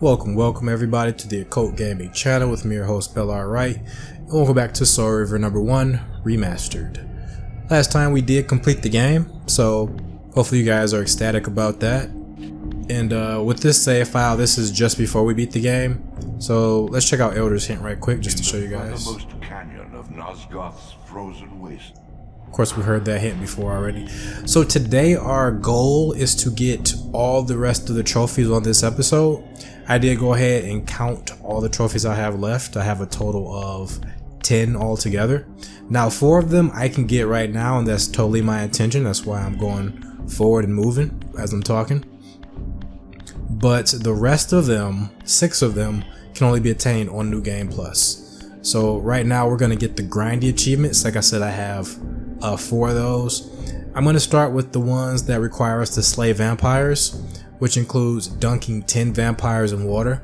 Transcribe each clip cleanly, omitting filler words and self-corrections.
Welcome everybody to the Occult Gaming channel with me, your host Bellar Wright, and welcome back to Soul Reaver number 1 Remastered. Last time we did complete the game, so hopefully you guys are ecstatic about that. And with this save file, this is just before we beat the game, so let's check out Elder's hint right quick just to show you guys. Canyon of Nosgoth's frozen waste. Of course, we heard that hint before already. So today our goal is to get all the rest of the trophies on this episode. I did go ahead and count all the trophies I have left. I have a total of 10 altogether. Now 4 of them I can get right now, and that's totally my intention. That's why I'm going forward and moving as I'm talking. But the rest of them, 6 of them, can only be attained on New Game Plus. So right now we're going to get the grindy achievements. Like I said, I have 4 of those. I'm going to start with the ones that require us to slay vampires, which includes dunking 10 vampires in water,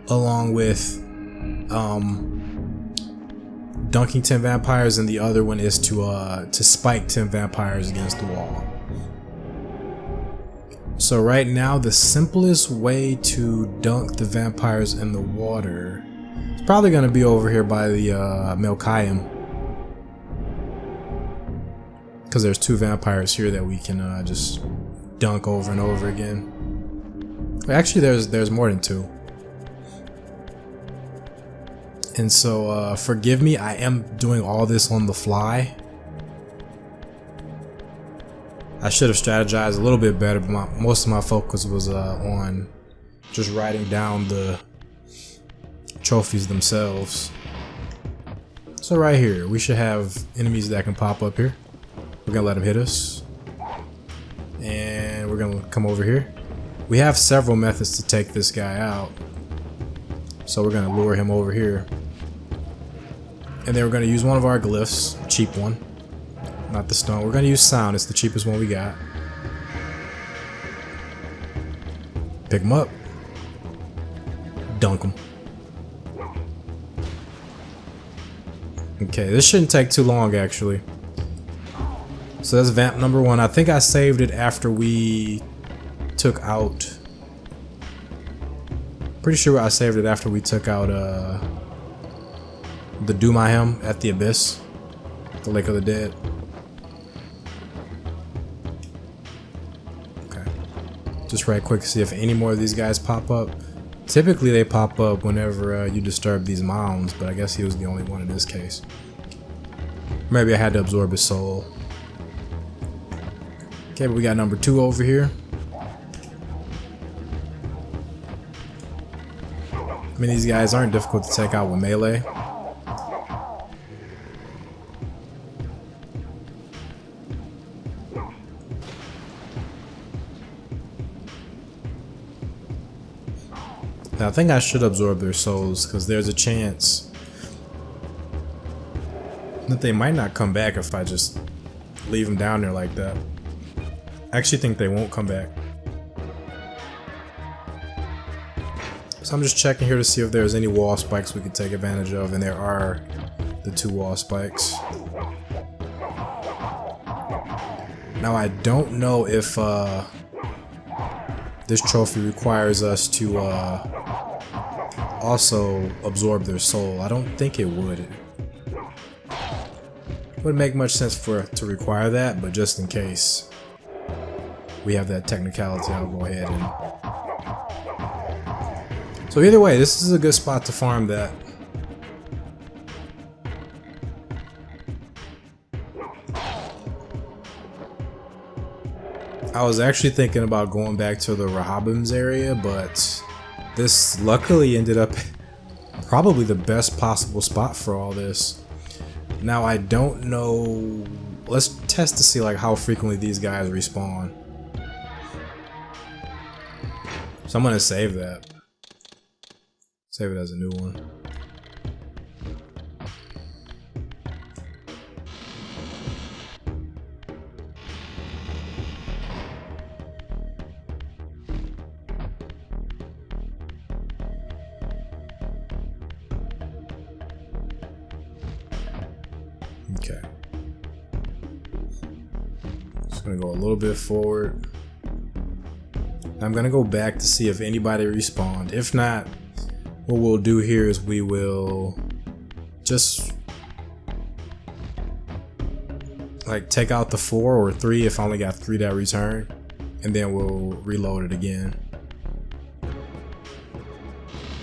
along with dunking 10 vampires, and the other one is to spike 10 vampires against the wall. So right now the simplest way to dunk the vampires in the water is probably going to be over here by the Melchiah, because there's 2 vampires here that we can just dunk over and over again. Actually, there's more than 2. And so forgive me, I am doing all this on the fly. I should have strategized a little bit better, but most of my focus was on just writing down the trophies themselves. So right here, we should have enemies that can pop up here. We're gonna let them hit us, and we're gonna come over here. We have several methods to take this guy out, so we're gonna lure him over here, and then we're gonna use one of our glyphs, cheap one, not the stone. We're gonna use sound. It's the cheapest one we got. Pick him up, dunk him. Okay, this shouldn't take too long actually. So that's vamp number 1. I think I saved it after we took out, pretty sure I saved it after we took out the Dumah at the Abyss, the Lake of the Dead. Okay, just right quick, see if any more of these guys pop up. Typically they pop up whenever you disturb these mounds, but I guess he was the only one in this case. Maybe I had to absorb his soul. Okay, but we got number 2 over here. I mean, these guys aren't difficult to take out with melee. Now, I think I should absorb their souls, because there's a chance that they might not come back if I just leave them down there like that. I actually think they won't come back. So I'm just checking here to see if there's any wall spikes we can take advantage of, and there are the 2 wall spikes. Now I don't know if this trophy requires us to also absorb their soul. I don't think it would. It wouldn't make much sense for it to require that, but just in case we have that technicality, I'll go ahead and... So either way, this is a good spot to farm that. I was actually thinking about going back to the Rahab's area, but this luckily ended up probably the best possible spot for all this. Now I don't know, let's test to see like how frequently these guys respawn. So I'm gonna save that. Save it as a new one. Okay. Just gonna go a little bit forward. I'm gonna go back to see if anybody respawned. If not, what we'll do here is we will just like take out the 4 or 3 if I only got 3 that return, and then we'll reload it again.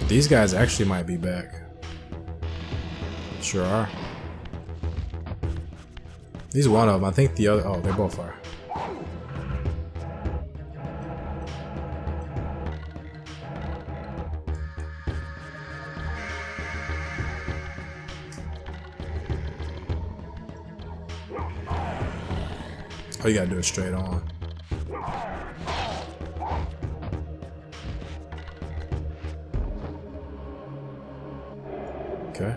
These guys actually might be back. Sure are. He's one of them. I think the other. Oh, they both are. Oh, you gotta do it straight on. Okay.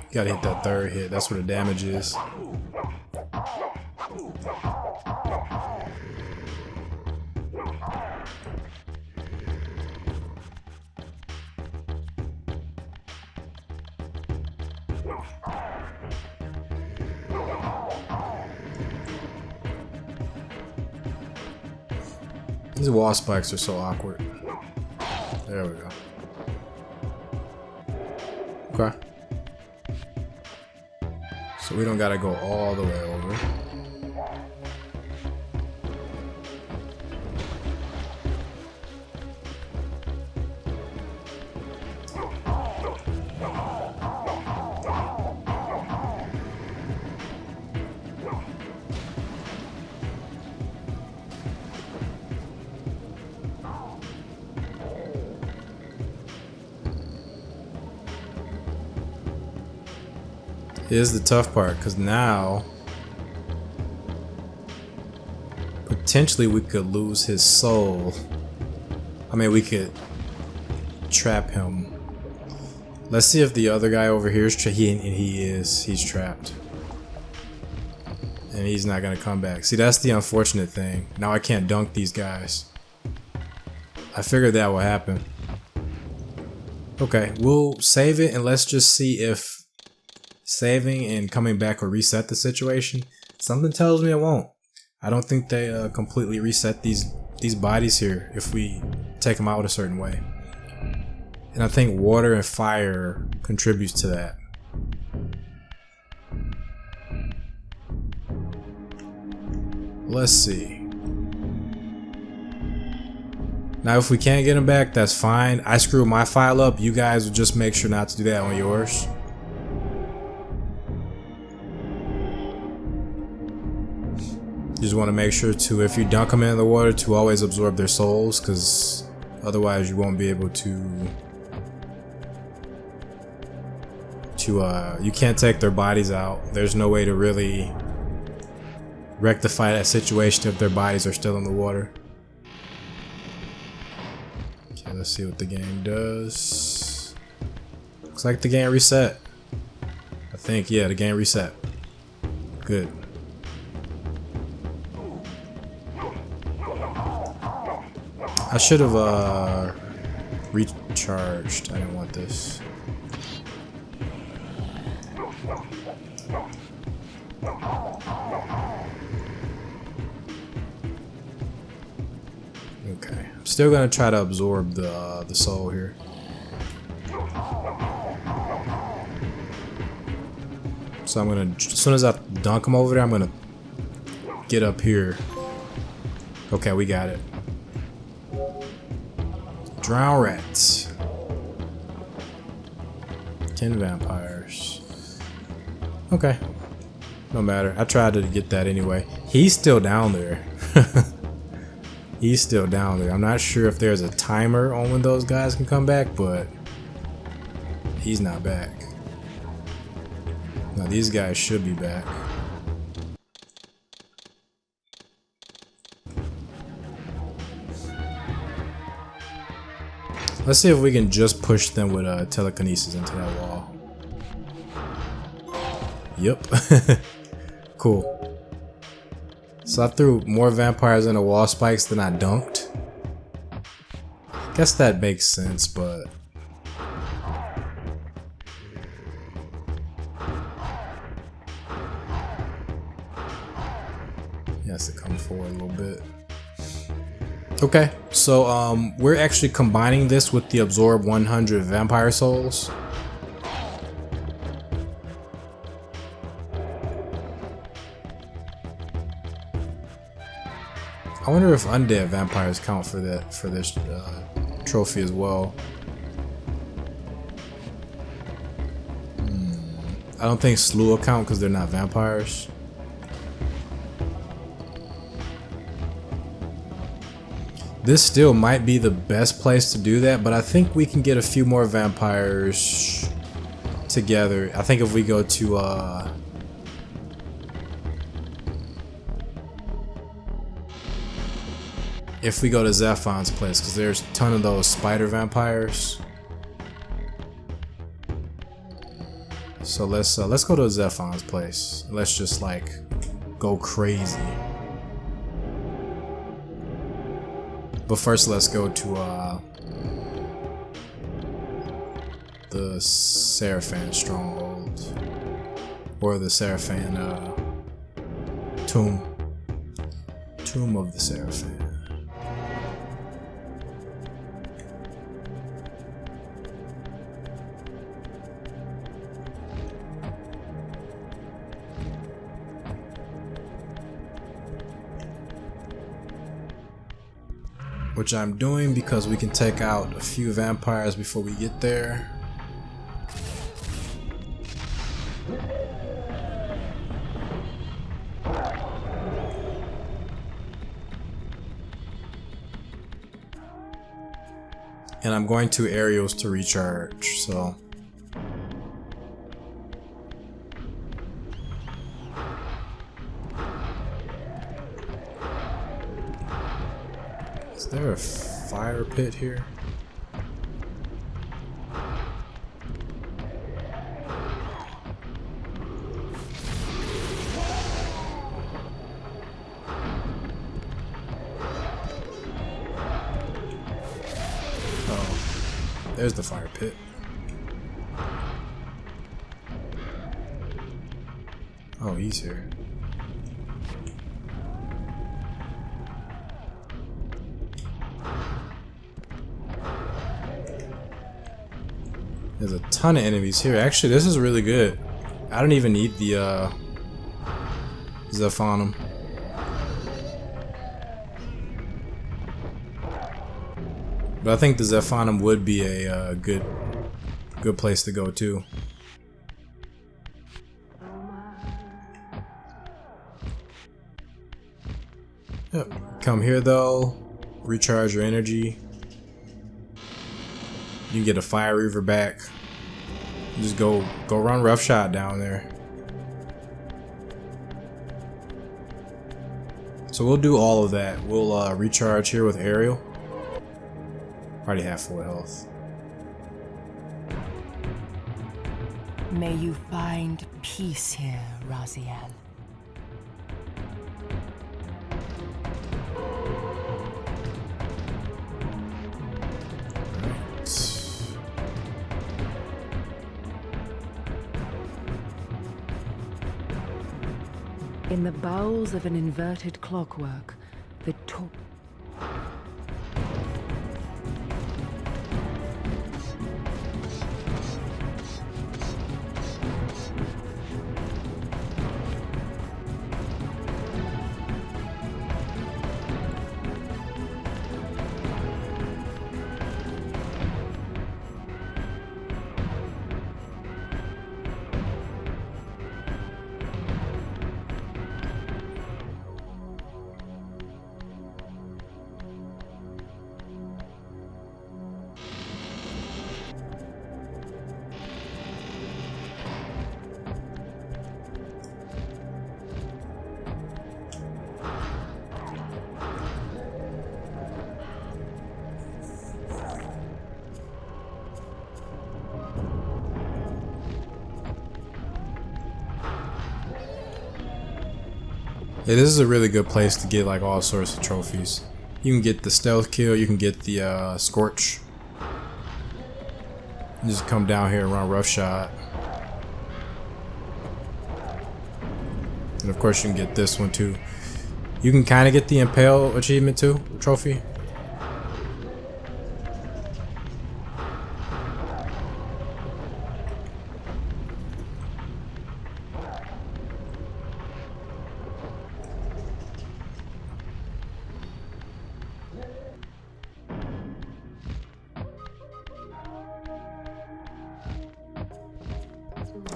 You gotta hit that 3rd hit. That's where the damage is. These wall spikes are so awkward. There we go. Okay. So we don't gotta go all the way over. Here's the tough part, because now potentially we could lose his soul. I mean, we could trap him. Let's see if the other guy over here is he's trapped, and he's not gonna come back. See, that's the unfortunate thing. Now I can't dunk these guys. I figured that would happen. Okay, we'll save it, and let's just see if saving and coming back will reset the situation. Something tells me it won't. I don't think they completely reset these bodies here if we take them out a certain way. And I think water and fire contributes to that. Let's see. Now if we can't get them back, that's fine. I screwed my file up. You guys will just make sure not to do that on yours. You just want to make sure to, if you dunk them in the water, to always absorb their souls, because otherwise you won't be able to you can't take their bodies out. There's no way to really rectify that situation if their bodies are still in the water. Okay, let's see what the game does. Looks like the game reset. I think, yeah, the game reset. Good. I should have recharged. I didn't want this. Okay, I'm still gonna try to absorb the soul here. So I'm gonna, as soon as I dunk him over there, I'm gonna get up here. Okay, we got it. Drown rats. 10 vampires. Okay. No matter. I tried to get that anyway. He's still down there. He's still down there. I'm not sure if there's a timer on when those guys can come back, but he's not back. Now these guys should be back. Let's see if we can just push them with telekinesis into that wall. Yep. Cool. So I threw more vampires into wall spikes than I dunked. Guess that makes sense, but has to come forward a little bit. Okay, so we're actually combining this with the absorb 100 vampire souls. I wonder if undead vampires count for this trophy as well. I don't think slew will count because they're not vampires. This still might be the best place to do that, but I think we can get a few more vampires together. I think if we go to Zephon's place, because there's a ton of those spider vampires. So let's go to Zephon's place. Let's just like go crazy. But first, let's go to the Sarafan stronghold, or the Sarafan tomb of the Sarafan. Which I'm doing because we can take out a few vampires before we get there. And I'm going to Ariel's to recharge, so. Is there a fire pit here? Oh, there's the fire pit. Oh, he's here. There's a ton of enemies here. Actually, this is really good. I don't even need the Zephon. But I think the Zephon would be a good place to go to. Yep. Come here though. Recharge your energy. You can get a Fire Reaver back. Just go run roughshod down there. So we'll do all of that. We'll recharge here with Ariel. Already have full health. May you find peace here, Raziel. In the bowels of an inverted clockwork, the top. Yeah, this is a really good place to get like all sorts of trophies. You can get the stealth kill, you can get the scorch. You just come down here and run roughshod. And of course you can get this one too. You can kind of get the Impale achievement too, trophy.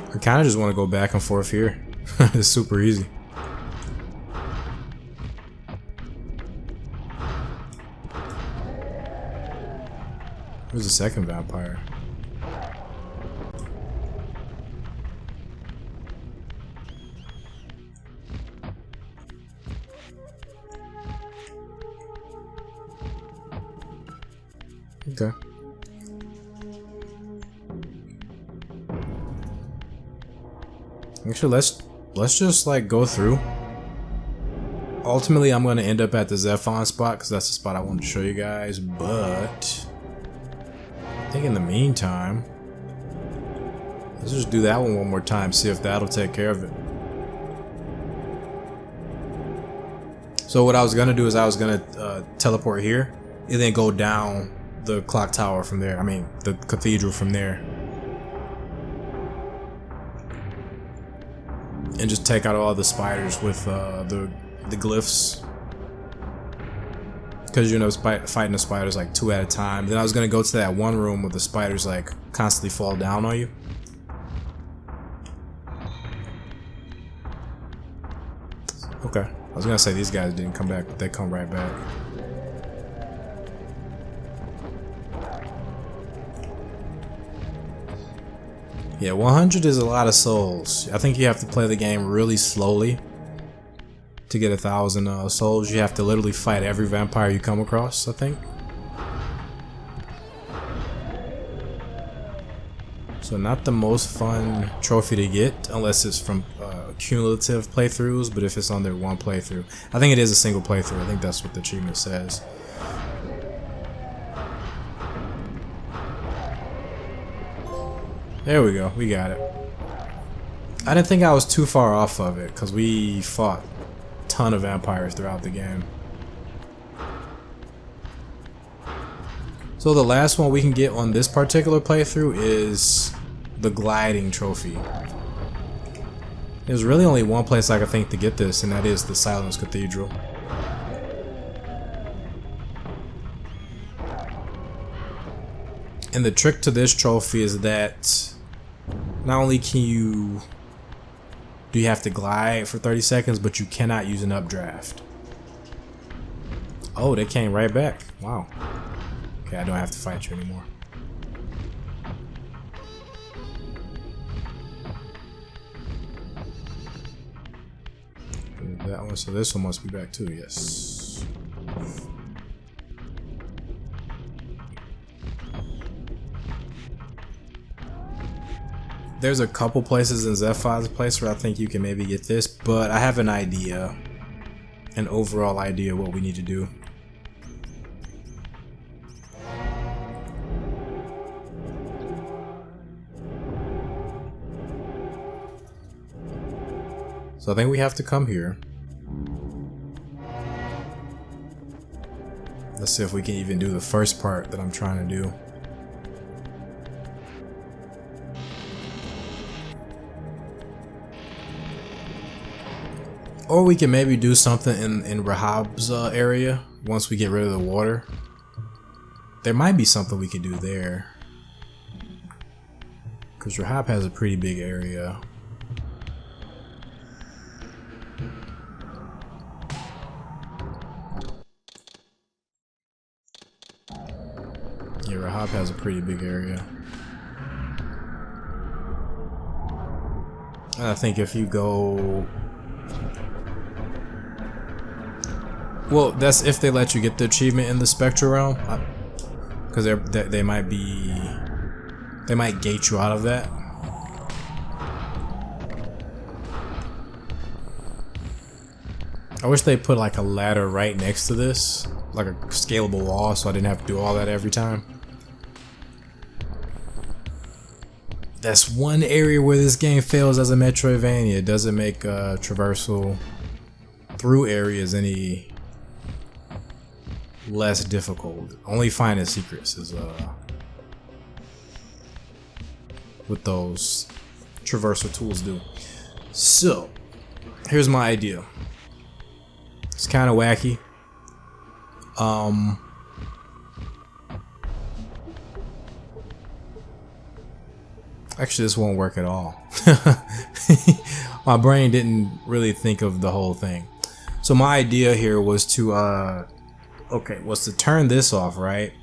I kind of just want to go back and forth here. It's super easy. Where's the second vampire? Okay. Actually, let's just like go through. Ultimately, I'm going to end up at the Zephon spot because that's the spot I wanted to show you guys. But I think in the meantime, let's just do that one more time. See if that'll take care of it. So what I was going to do is I was going to teleport here and then go down the clock tower from there. I mean, the cathedral from there. And just take out all the spiders with the glyphs. Because, you know, fighting the spiders like 2 at a time. Then I was going to go to that one room where the spiders like constantly fall down on you. Okay. I was going to say these guys didn't come back, but they come right back. Yeah, 100 is a lot of souls. I think you have to play the game really slowly to get 1,000 souls. You have to literally fight every vampire you come across, I think. So not the most fun trophy to get unless it's from cumulative playthroughs, but if it's on their one playthrough. I think it is a single playthrough. I think that's what the achievement says. There we go, we got it. I didn't think I was too far off of it because we fought a ton of vampires throughout the game. So the last one we can get on this particular playthrough is the gliding trophy. There's really only one place I can think to get this, and that is the Silence Cathedral. And the trick to this trophy is that not only do you have to glide for 30 seconds, but you cannot use an updraft. Oh, they came right back. Wow. Okay, I don't have to fight you anymore. That one, so this one must be back too, yes. There's a couple places in Zephon's place where I think you can maybe get this, but I have an idea, an overall idea what we need to do. So I think we have to come here. Let's see if we can even do the first part that I'm trying to do. Or we can maybe do something in Rahab's area once we get rid of the water. There might be something we could do there. Because Rahab has a pretty big area. Yeah, Rahab has a pretty big area. And I think if you go... Well, that's if they let you get the achievement in the Spectral realm. Because they might be... They might gate you out of that. I wish they put like a ladder right next to this. Like a scalable wall so I didn't have to do all that every time. That's one area where this game fails as a Metroidvania. It doesn't make traversal through areas any less difficult. Only finding secrets is what those traversal tools do. So here's my idea. It's kind of wacky. Actually, this won't work at all. My brain didn't really think of the whole thing. So my idea here was to was to turn this off, right?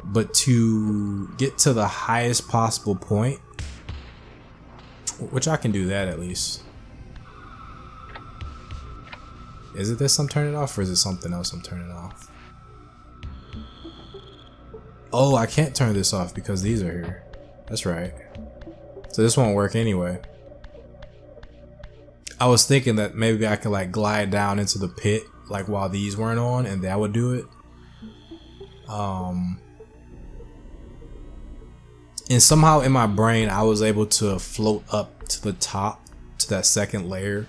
But to get to the highest possible point, which I can do that at least. Is it this I'm turning off, or is it something else I'm turning off? Oh, I can't turn this off because these are here. That's right. So this won't work anyway. I was thinking that maybe I could like glide down into the pit like while these weren't on, and that would do it. And somehow in my brain I was able to float up to the top to that second layer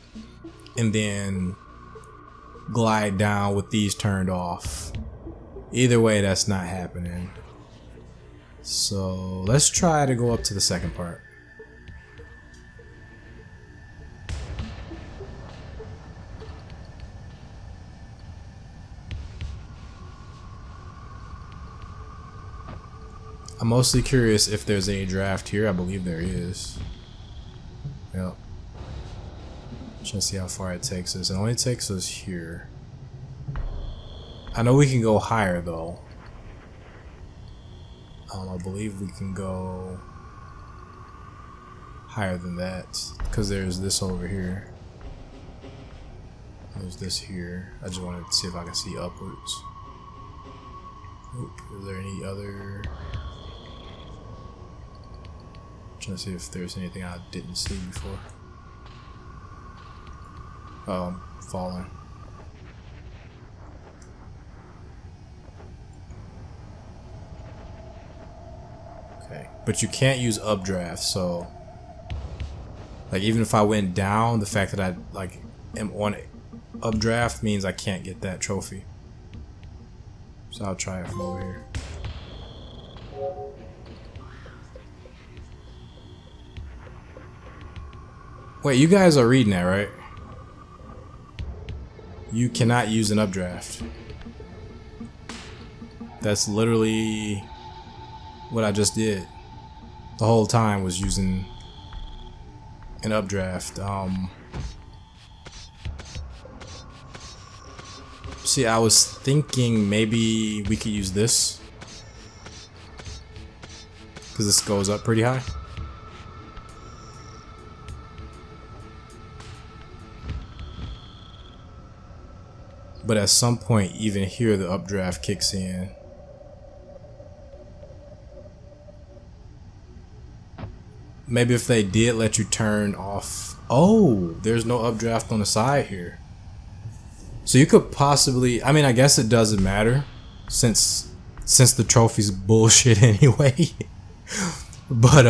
and then glide down with these turned off. Either way, that's not happening. So let's try to go up to the second part. I'm mostly curious if there's a draft here. I believe there is. Yep. Trying to see how far it takes us. It only takes us here. I know we can go higher though. I believe we can go higher than that because there's this over here. There's this here. I just wanted to see if I can see upwards. Oop, is there any other? Trying to see if there's anything I didn't see before. Oh, I'm falling. Okay, but you can't use updraft, so like even if I went down, the fact that I like am on updraft means I can't get that trophy. So I'll try it from over here. Wait, you guys are reading that, right? You cannot use an updraft. That's literally what I just did. The whole time was using an updraft. See, I was thinking maybe we could use this because this goes up pretty high. But at some point, even here, the updraft kicks in. Maybe if they did let you turn off. Oh, there's no updraft on the side here. So you could possibly, I mean, I guess it doesn't matter since the trophy's bullshit anyway. But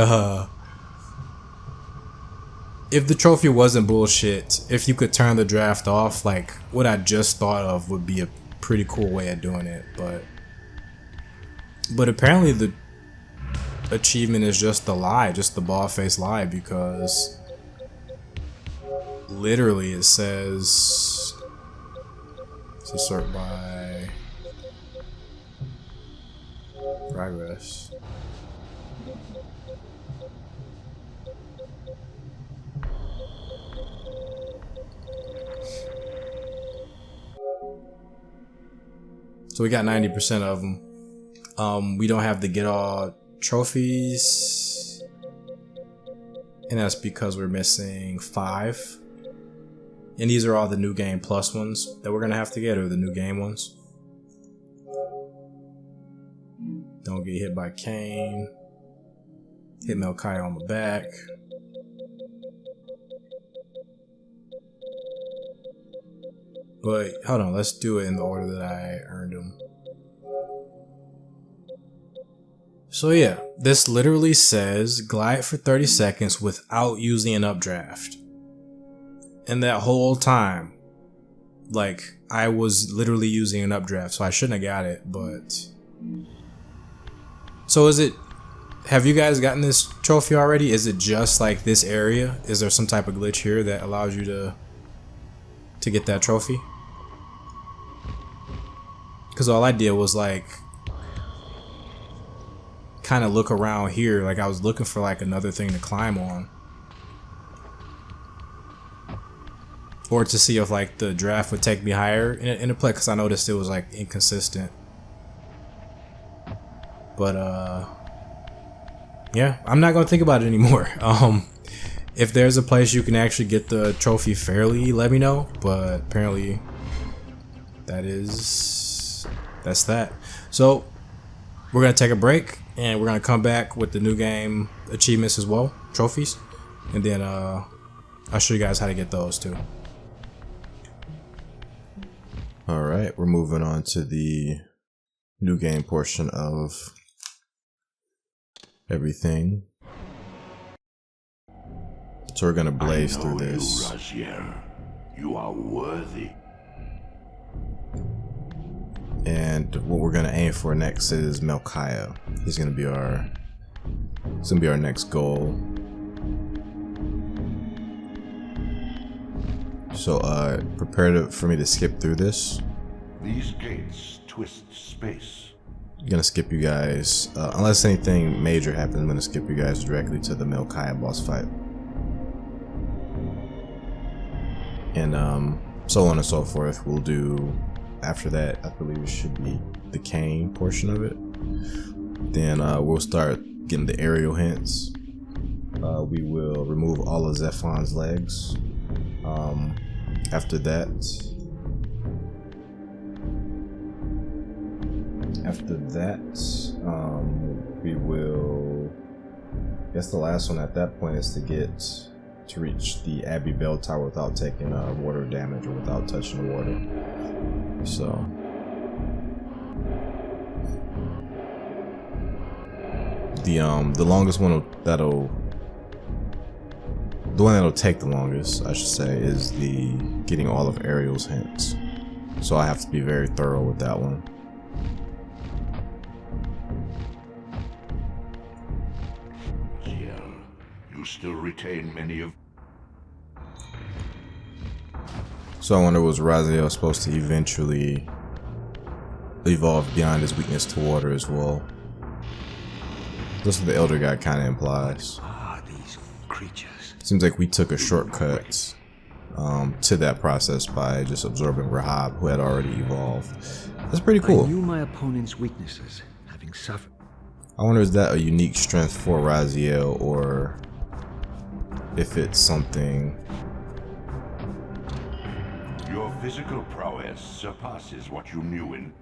if the trophy wasn't bullshit, if you could turn the draft off, like what I just thought of would be a pretty cool way of doing it. But apparently the achievement is just the lie, just the bald face lie, because literally it says to sort by progress. So we got 90% of them. We don't have the get all trophies, and that's because we're missing 5. And these are all the new game plus ones that we're gonna have to get, or the new game ones. Don't get hit by Kain. Hit Melchiah on the back. But hold on, let's do it in the order that I earned them. So yeah, this literally says glide for 30 seconds without using an updraft. And that whole time, Like, I was literally using an updraft, so I shouldn't have got it, but... So is it... Have you guys gotten this trophy already? Is it just like this area? Is there some type of glitch here that allows you to get that trophy? Because all I did was like kind of look around here. Like I was looking for like another thing to climb on. Or to see if like the draft would take me higher in a play, because I noticed it was like inconsistent. But yeah, I'm not gonna think about it anymore. If there's a place you can actually get the trophy fairly, let me know. But apparently that's that. So we're gonna take a break and we're gonna come back with the new game achievements as well, trophies, and then I'll show you guys how to get those too. Alright, we're moving on to the new game portion of everything. So we're gonna blaze through this. Raziel. You are worthy. And what we're gonna aim for next is Melchiah. He's gonna be our next goal. So prepare for me to skip through this. These gates twist space. I'm gonna skip you guys, unless anything major happens. I'm gonna skip you guys directly to the Melchiah boss fight, and so on and so forth. We'll do after that. I believe it should be the Kain portion of it. Then we'll start getting the Ariel hints. We will remove all of Zephon's legs. After that, we will, I guess the last one at that point is to reach the Abbey Bell Tower without taking water damage or without touching the water. So the longest one the one that'll take the longest, I should say, is the getting all of Ariel's hints. So I have to be very thorough with that one. Raziel, you still retain many of... So I wonder, was Raziel supposed to eventually evolve beyond his weakness to water as well? That's what the Elder God kind of implies. These creatures. Seems like we took a shortcut to that process by just absorbing Rahab, who had already evolved. That's pretty cool. I knew my opponent's weaknesses, having suffered. I wonder, is that a unique strength for Raziel, or if it's something... Your physical prowess surpasses what you knew in...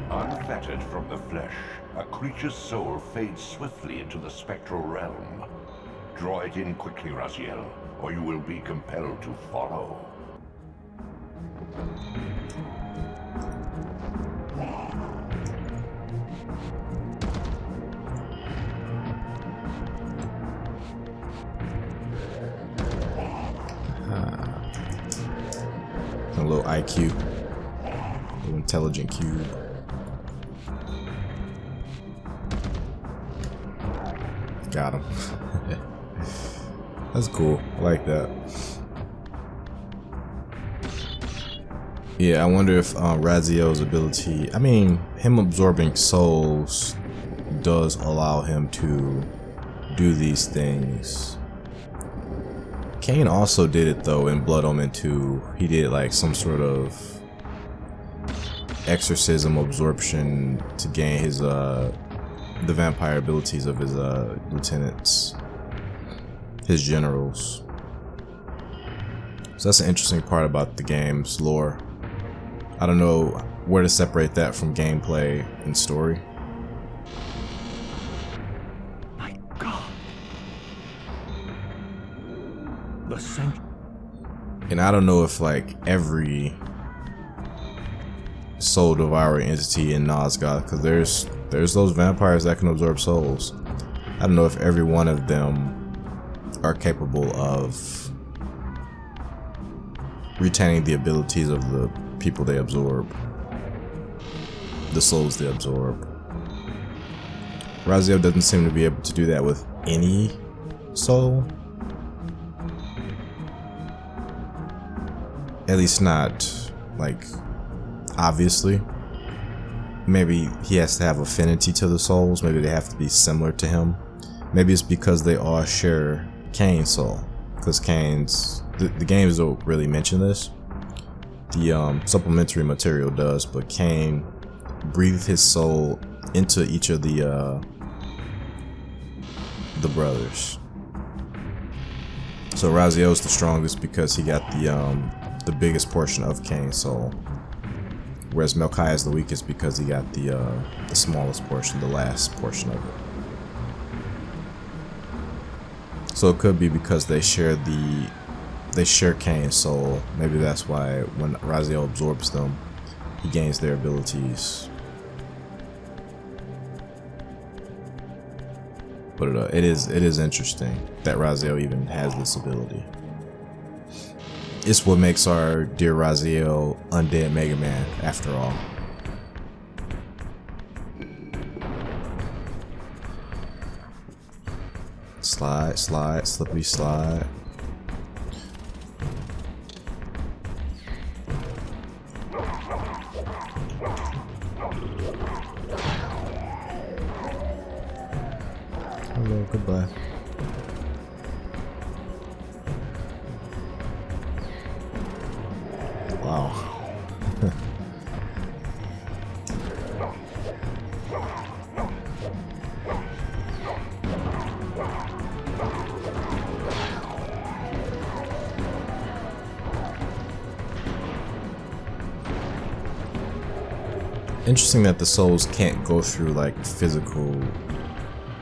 Unfettered from the flesh, a creature's soul fades swiftly into the spectral realm. Draw it in quickly, Raziel, or you will be compelled to follow. A little IQ, a little intelligent cube. Got him. That's cool. I like that. Yeah, I wonder if Raziel's ability, I mean, him absorbing souls does allow him to do these things. Kain also did it though in Blood Omen 2. He did like some sort of exorcism absorption to gain his the vampire abilities of his lieutenants, his generals. So that's an interesting part about the game's lore. I don't know where to separate that from gameplay and story. My God. The scent. And I don't know if like every soul devouring entity in Nosgoth, because there's those vampires that can absorb souls. I don't know if every one of them are capable of retaining the abilities of the people they absorb, the souls they absorb. Raziel doesn't seem to be able to do that with any soul. At least not, like, obviously. Maybe he has to have affinity to the souls. Maybe they have to be similar to him. Maybe it's because they all share Kain's soul. Because Kain's... The games don't really mention this. The supplementary material does, but Kain breathed his soul into each of the brothers. So Raziel's the strongest because he got the biggest portion of Kain's soul, whereas Melchiah is the weakest because he got the smallest portion, the last portion of it. So it could be because they share Kain's soul. Maybe that's why when Raziel absorbs them, he gains their abilities. But it is interesting that Raziel even has this ability. It's what makes our dear Raziel Undead Mega Man, after all. Slide, slide, slippery slide. Hello, goodbye. Wow. Interesting that the souls can't go through like physical.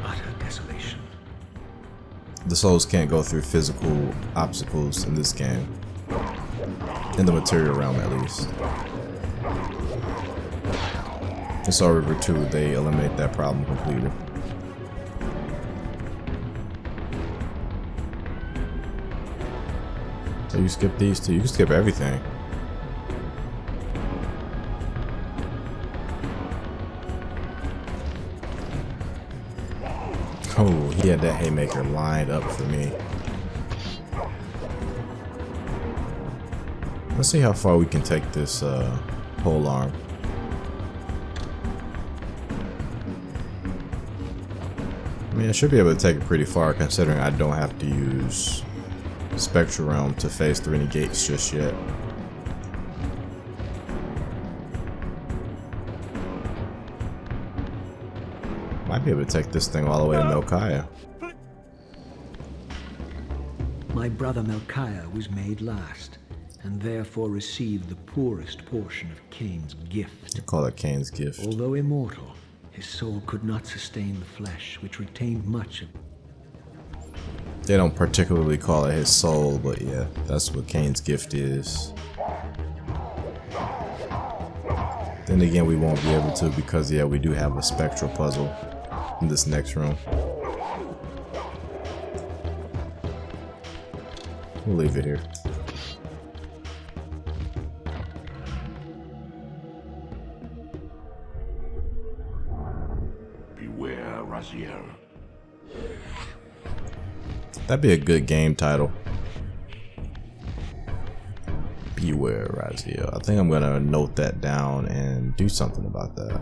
Utter desolation. The souls can't go through physical obstacles in this game. In the material realm, at least. In Soul Reaver 2, they eliminate that problem completely. So you skip these two. You can skip everything. Oh, he had that haymaker lined up for me. Let's see how far we can take this pole arm. I mean, I should be able to take it pretty far considering I don't have to use Spectral Realm to phase through any gates just yet. Might be able to take this thing all the way to Melchiah. My brother Melchiah was made last, and therefore received the poorest portion of Kain's gift. They call it Kain's gift. Although immortal, his soul could not sustain the flesh, which retained much of... They don't particularly call it his soul, but yeah, that's what Kain's gift is. Then again, we won't be able to because, yeah, we do have a spectral puzzle in this next room. We'll leave it here. Beware, Raziel. That'd be a good game title. Beware, Raziel. I think I'm gonna note that down and do something about that.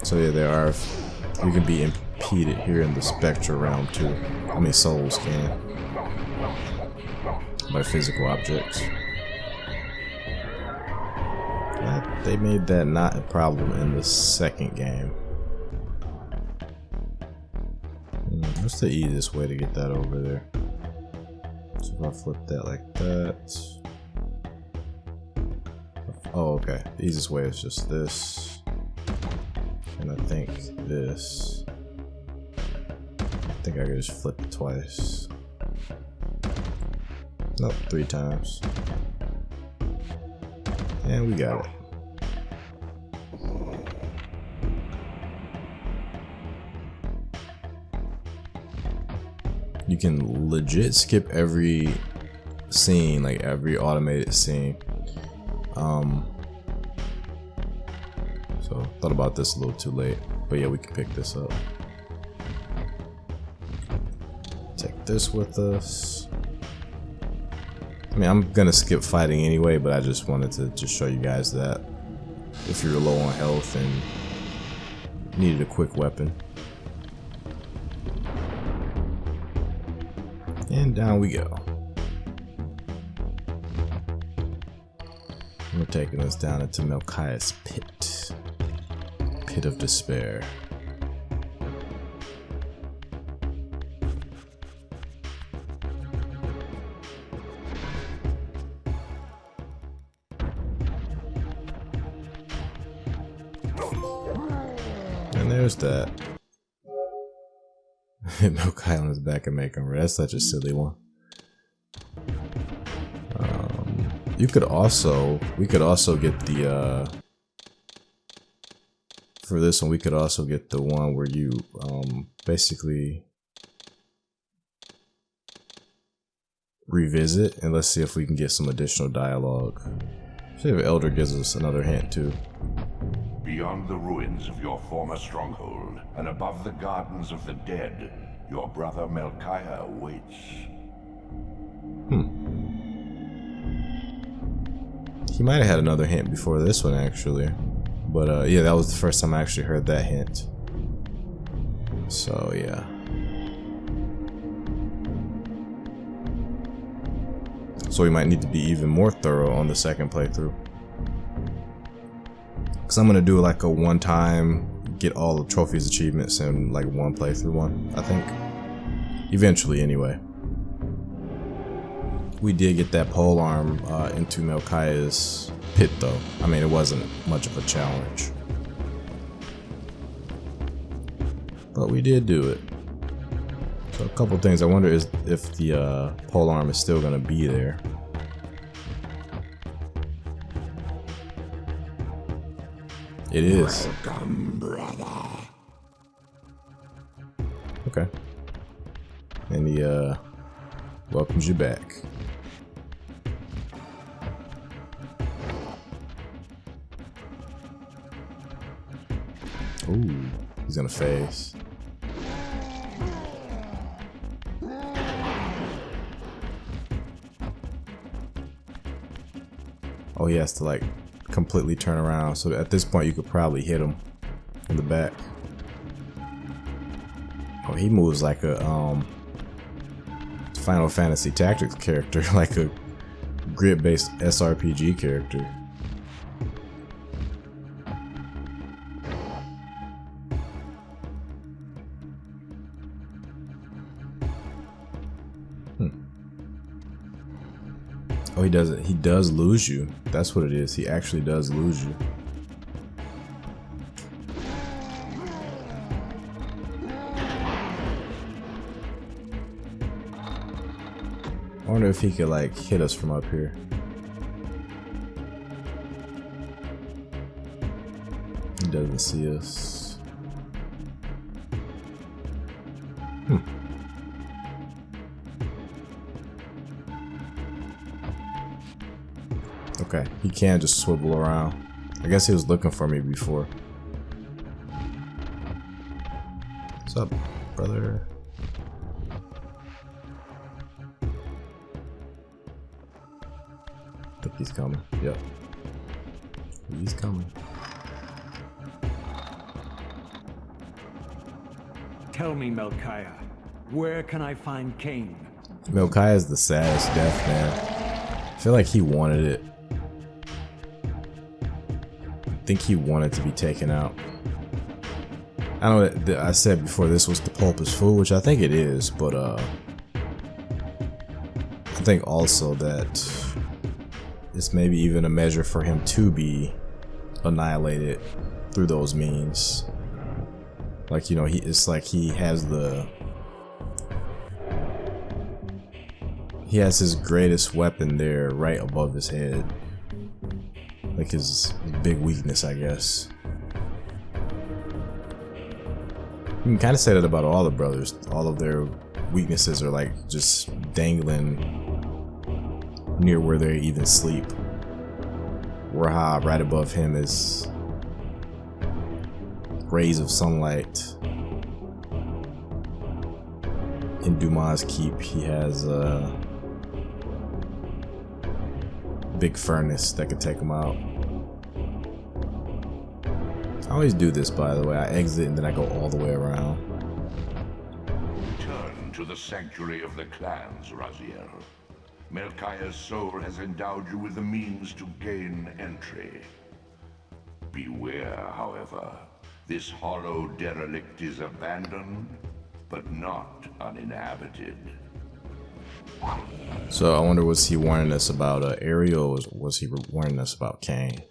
So yeah, there are. We can be impeded here in the Spectral realm too. I mean, souls can. By physical objects. They made that not a problem in the second game. What's the easiest way to get that over there? So if I flip that like that. Oh, okay. The easiest way is just this. And I think this. I think I could just flip it twice. Nope, 3 times. And we got it. You can legit skip every scene, like every automated scene. So thought about this a little too late, but yeah, we can pick this up. Take this with us. I mean, I'm gonna skip fighting anyway, but I just wanted to just show you guys that if you're low on health and needed a quick weapon. And down we go. We're taking us down into Melchiah's pit. Pit of despair. And there's that. Melchiah on his back and make him red. That's such a silly one. We could also get the for this one we could also get the one where you basically revisit, and let's see if we can get some additional dialogue. See if Elder gives us another hint too. Beyond the ruins of your former stronghold, and above the gardens of the dead, your brother Melchiah waits. He might have had another hint before this one, actually. But yeah, that was the first time I actually heard that hint. So yeah. So we might need to be even more thorough on the second playthrough. Because I'm going to do like a one-time, get all the trophies achievements in like one playthrough one, I think. Eventually, anyway. We did get that pole arm into Melchiah's pit though. I mean, it wasn't much of a challenge. But we did do it. So a couple things. I wonder is if the pole arm is still going to be there. It is. Welcome, brother. Okay. And he welcomes you back. Ooh, he's gonna face. Oh, he has to like completely turn around. So at this point, you could probably hit him in the back. Oh, he moves like a Final Fantasy Tactics character, like a grid-based SRPG character. Oh, he doesn't. He does lose you. That's what it is. He actually does lose you. I wonder if he could like hit us from up here. He doesn't see us. Okay, he can just swivel around. I guess he was looking for me before. What's up, brother? I think he's coming. Yep. He's coming. Tell me, Melchiah, where can I find Kain? Melchiah is the saddest death, man. I feel like he wanted it. I think he wanted to be taken out. I know that I said before this was the pulp is full, which I think it is, but I think also that it's maybe even a measure for him to be annihilated through those means. Like, you know, it's like he has his greatest weapon there right above his head. Like his big weakness, I guess. You can kind of say that about all the brothers. All of their weaknesses are like just dangling near where they even sleep. Rahab right above him is rays of sunlight. In Dumah's keep, he has a big furnace that could take him out. I always do this, by the way. I exit and then I go all the way around. Return to the sanctuary of the clans, Raziel. Melchiah's soul has endowed you with the means to gain entry. Beware, however. This hollow derelict is abandoned, but not uninhabited. So I wonder, was he warning us about Ariel, or was he warning us about Kain?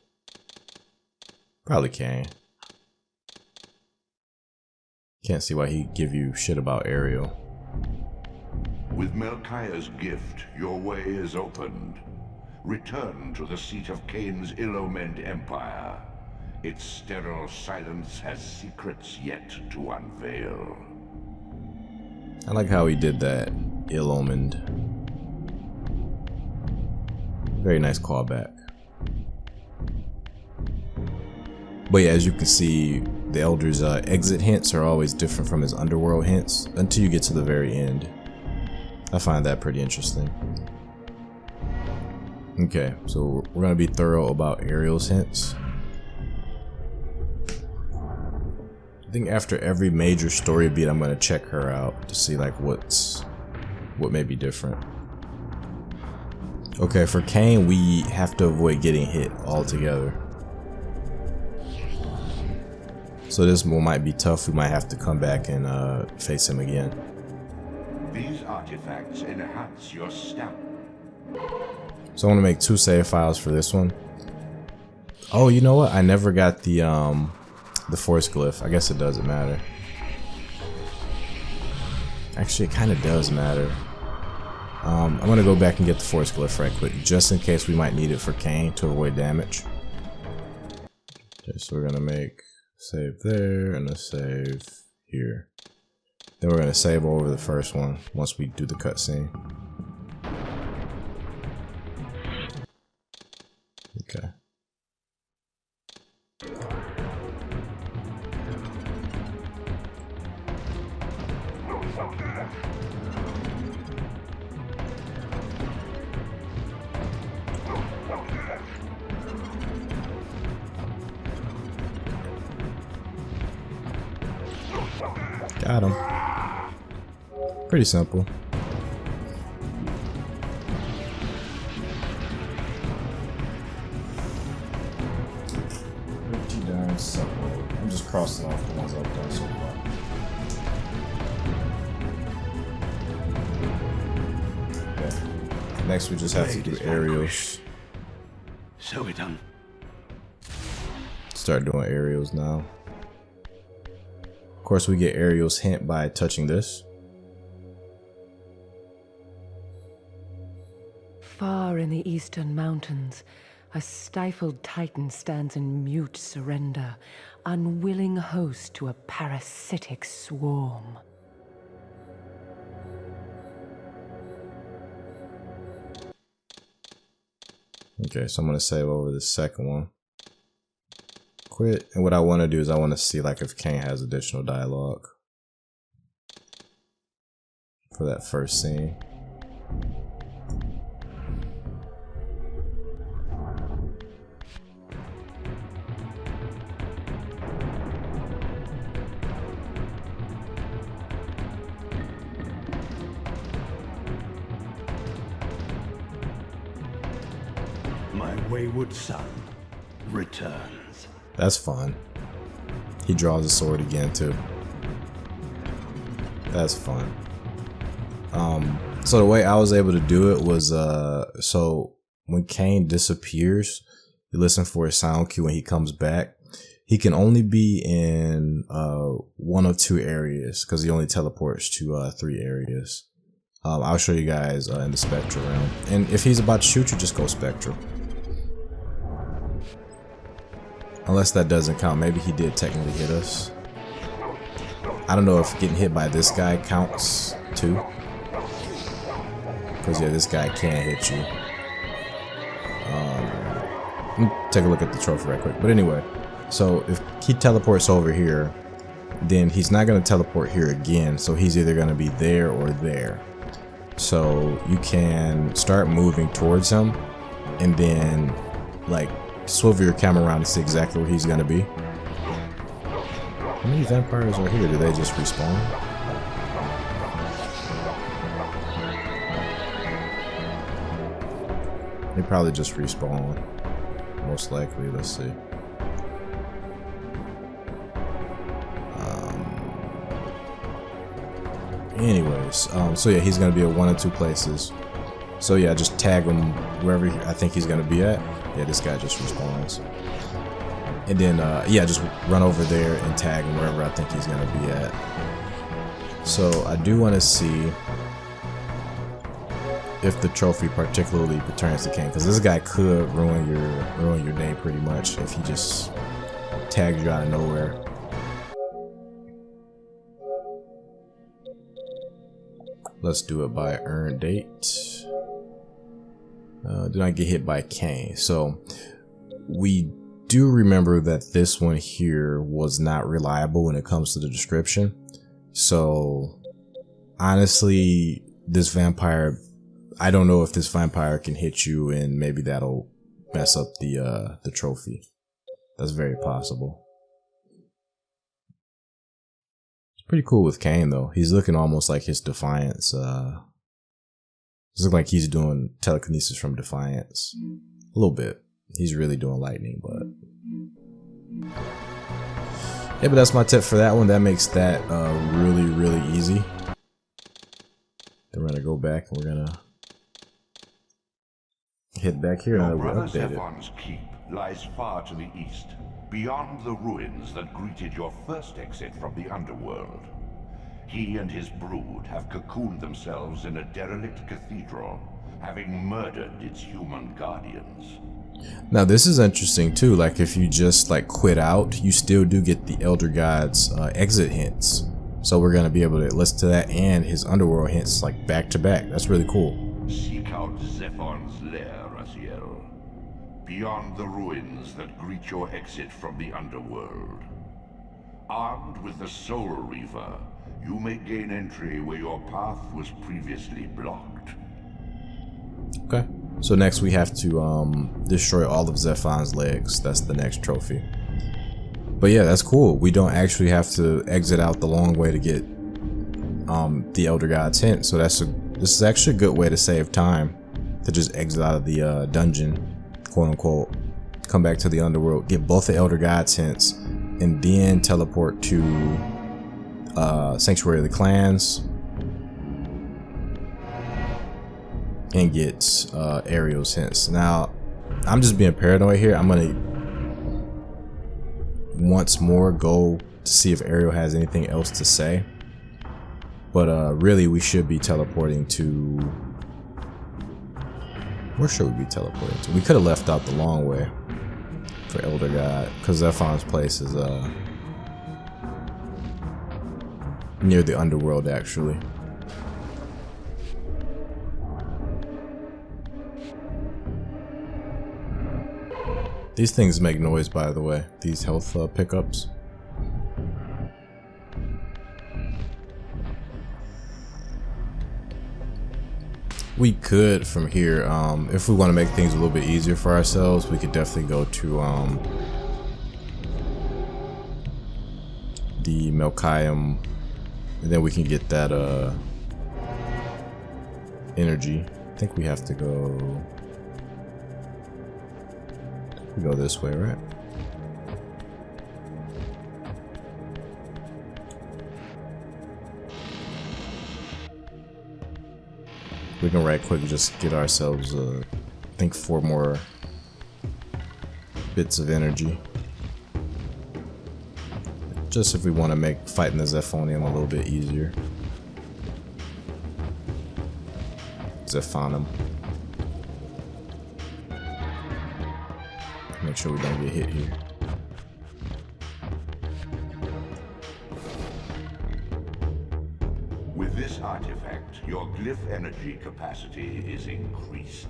Probably Kain. Can't see why he'd give you shit about Ariel. With Melchiah's gift, your way is opened. Return to the seat of Kain's ill-omened empire. Its sterile silence has secrets yet to unveil. I like how he did that, ill-omened. Very nice callback. But yeah, as you can see, the Elder's exit hints are always different from his Underworld hints until you get to the very end. I find that pretty interesting. Okay, so we're gonna be thorough about Ariel's hints. I think after every major story beat, I'm gonna check her out to see like what may be different. Okay, for Kain, we have to avoid getting hit altogether. So this one might be tough. We might have to come back and face him again. These artifacts enhance your stamina. So I want to make 2 save files for this one. Oh, you know what? I never got the force glyph. I guess it doesn't matter. Actually, it kind of does matter. I'm gonna go back and get the force glyph right quick, just in case we might need it for Kain to avoid damage. Okay, so we're gonna make save there and a save here. Then we're gonna save over the first one once we do the cutscene. Okay. Got him. Pretty simple. Pretty darn simple. I'm just crossing off the ones I've done so far. Okay. Next we just have to do Ariels. So we done. Start doing Ariels now. Of course, we get Ariel's hint by touching this. Far in the eastern mountains, a stifled titan stands in mute surrender, unwilling host to a parasitic swarm. Okay, so I'm gonna save over the second one. Quit, and what I want to do is I want to see like if Kain has additional dialogue for that first scene. My wayward son returns. That's fun. He draws a sword again too. That's fun. So the way I was able to do it was so when Kain disappears, you listen for a sound cue when he comes back. He can only be in 1 of 2 areas because he only teleports to 3 areas. I'll show you guys in the Spectral realm. And if he's about to shoot you, just go Spectral. Unless that doesn't count. Maybe he did technically hit us. I don't know if getting hit by this guy counts too. Because yeah, this guy can hit you. Let me take a look at the trophy right quick. But anyway, so if he teleports over here, then he's not going to teleport here again. So he's either going to be there or there. So you can start moving towards him and then like swivel your camera around to see exactly where he's going to be. How many vampires are here? Do they just respawn? They probably just respawn. Most likely. Let's see. Anyways, so yeah, he's gonna be at 1 or 2 places. So yeah, just tag him wherever I think he's gonna be at. Yeah, this guy just respawns. And then yeah, just run over there and tag him wherever I think he's gonna be at. So I do want to see if the trophy particularly returns to Kain, because this guy could ruin your day pretty much if he just tags you out of nowhere. Let's do it by earned date. Do not get hit by Kain. So we do remember that this one here was not reliable when it comes to the description. So honestly, this vampire, I don't know if this vampire can hit you, and maybe that'll mess up the trophy. That's very possible. It's pretty cool with Kain though. He's looking almost like his Defiance. It's looking like he's doing telekinesis from Defiance. A little bit. He's really doing lightning, but yeah, but that's my tip for that one. That makes that really easy. Then we're gonna go back and we're gonna hit back here and we'll update it. Zephon's keep lies far to the east, beyond the ruins that greeted your first exit from the underworld. He and his brood have cocooned themselves in a derelict cathedral, having murdered its human guardians. Now this is interesting too. Like if you just like quit out, you still do get the Elder God's exit hints. So we're gonna be able to listen to that and his underworld hints like back to back. That's really cool. Seek out Zephon's lair, Raziel, beyond the ruins that greet your exit from the underworld. Armed with the Soul Reaver, you may gain entry where your path was previously blocked. Okay. So next we have to destroy all of Zephon's legs. That's the next trophy. But yeah, that's cool. We don't actually have to exit out the long way to get the Elder God's hint. So this is actually a good way to save time, to just exit out of the dungeon, quote unquote, come back to the underworld, get both the Elder God's hints, and then teleport to Sanctuary of the Clans and get Ariel's hints. Now, I'm just being paranoid here. I'm gonna once more go to see if Ariel has anything else to say. But really, we should be teleporting to... Where should we be teleporting to? We could have left out the long way for Elder God, because Zephon's place is near the underworld, actually. These things make noise, by the way, these health pickups. We could, from here, if we want to make things a little bit easier for ourselves, we could definitely go to the Melchiah, and then we can get that energy. I think we have to go... We go this way, right? We can right quick just get ourselves, I think 4 more bits of energy. Just if we want to make fighting the Zephonium a little bit easier. Zephonum. Make sure we don't get hit here. this artifact, your glyph energy capacity is increased.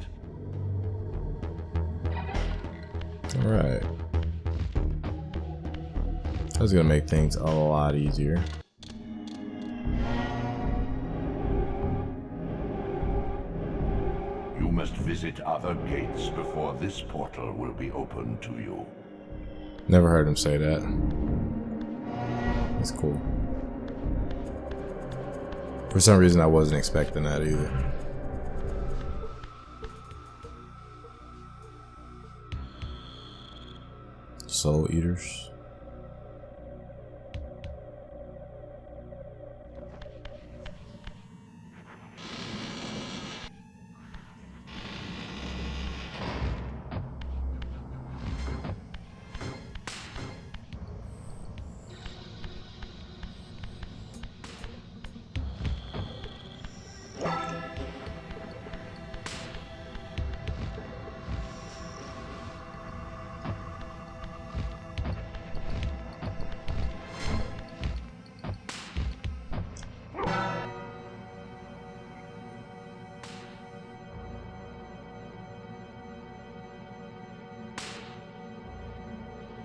Alright. That's gonna make things a lot easier. You must visit other gates before this portal will be open to you. Never heard him say that. That's cool. For some reason, I wasn't expecting that either. Soul Eaters.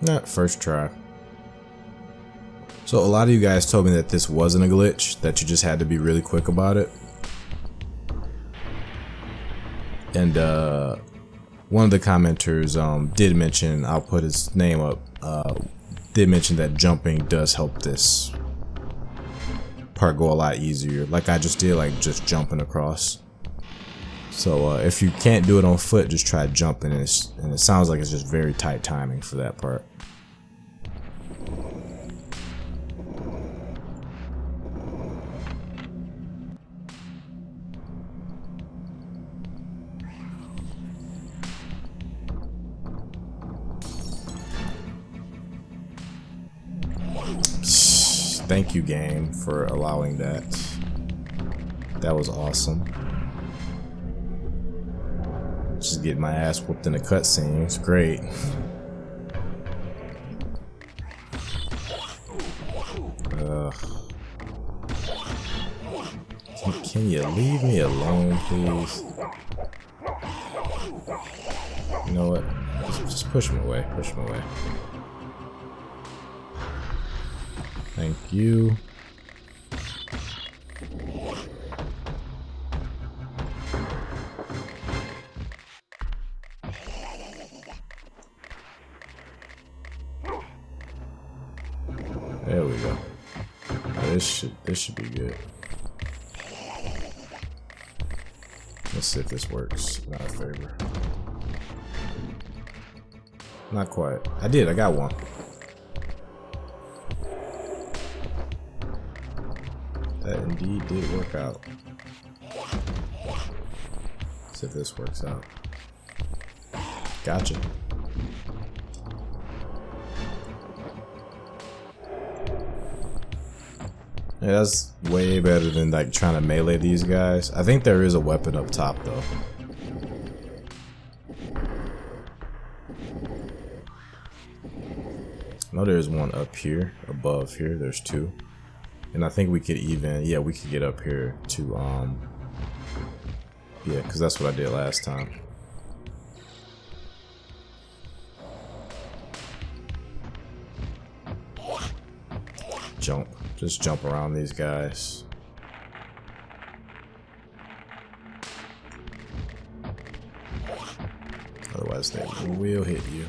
Not first try. So a lot of you guys told me that this wasn't a glitch, that you just had to be really quick about it. And one of the commenters did mention, I'll put his name up, did mention that jumping does help this part go a lot easier. Like I just did, like just jumping across. So if you can't do it on foot, just try jumping, and it sounds like it's just very tight timing for that part. Thank you, game, for allowing that. That was awesome. Just getting my ass whooped in a cutscene. It's great. Can you leave me alone, please? You know what? Just push him away. Push him away. Thank you. There we go. Now this should be good. Let's see if this works in our favor. Not quite. I got one. That indeed did work out. Let's see if this works out. Gotcha. Yeah, that's way better than like trying to melee these guys. I think there is a weapon up top though. I know there's one up here, above here. There's two. And I think we could even, yeah, we could get up here to, yeah, because that's what I did last time. Jump. Just jump around these guys. Otherwise they will hit you.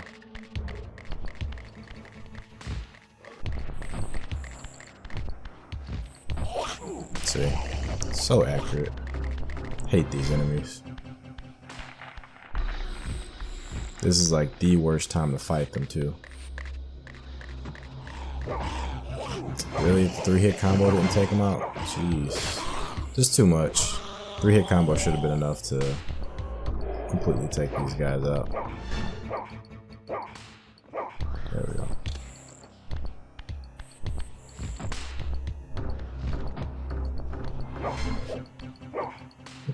Let's see. So accurate. Hate these enemies. This is like the worst time to fight them too. Really? 3-hit combo didn't take him out? Jeez. Just too much. 3-hit combo should have been enough to completely take these guys out. There we go.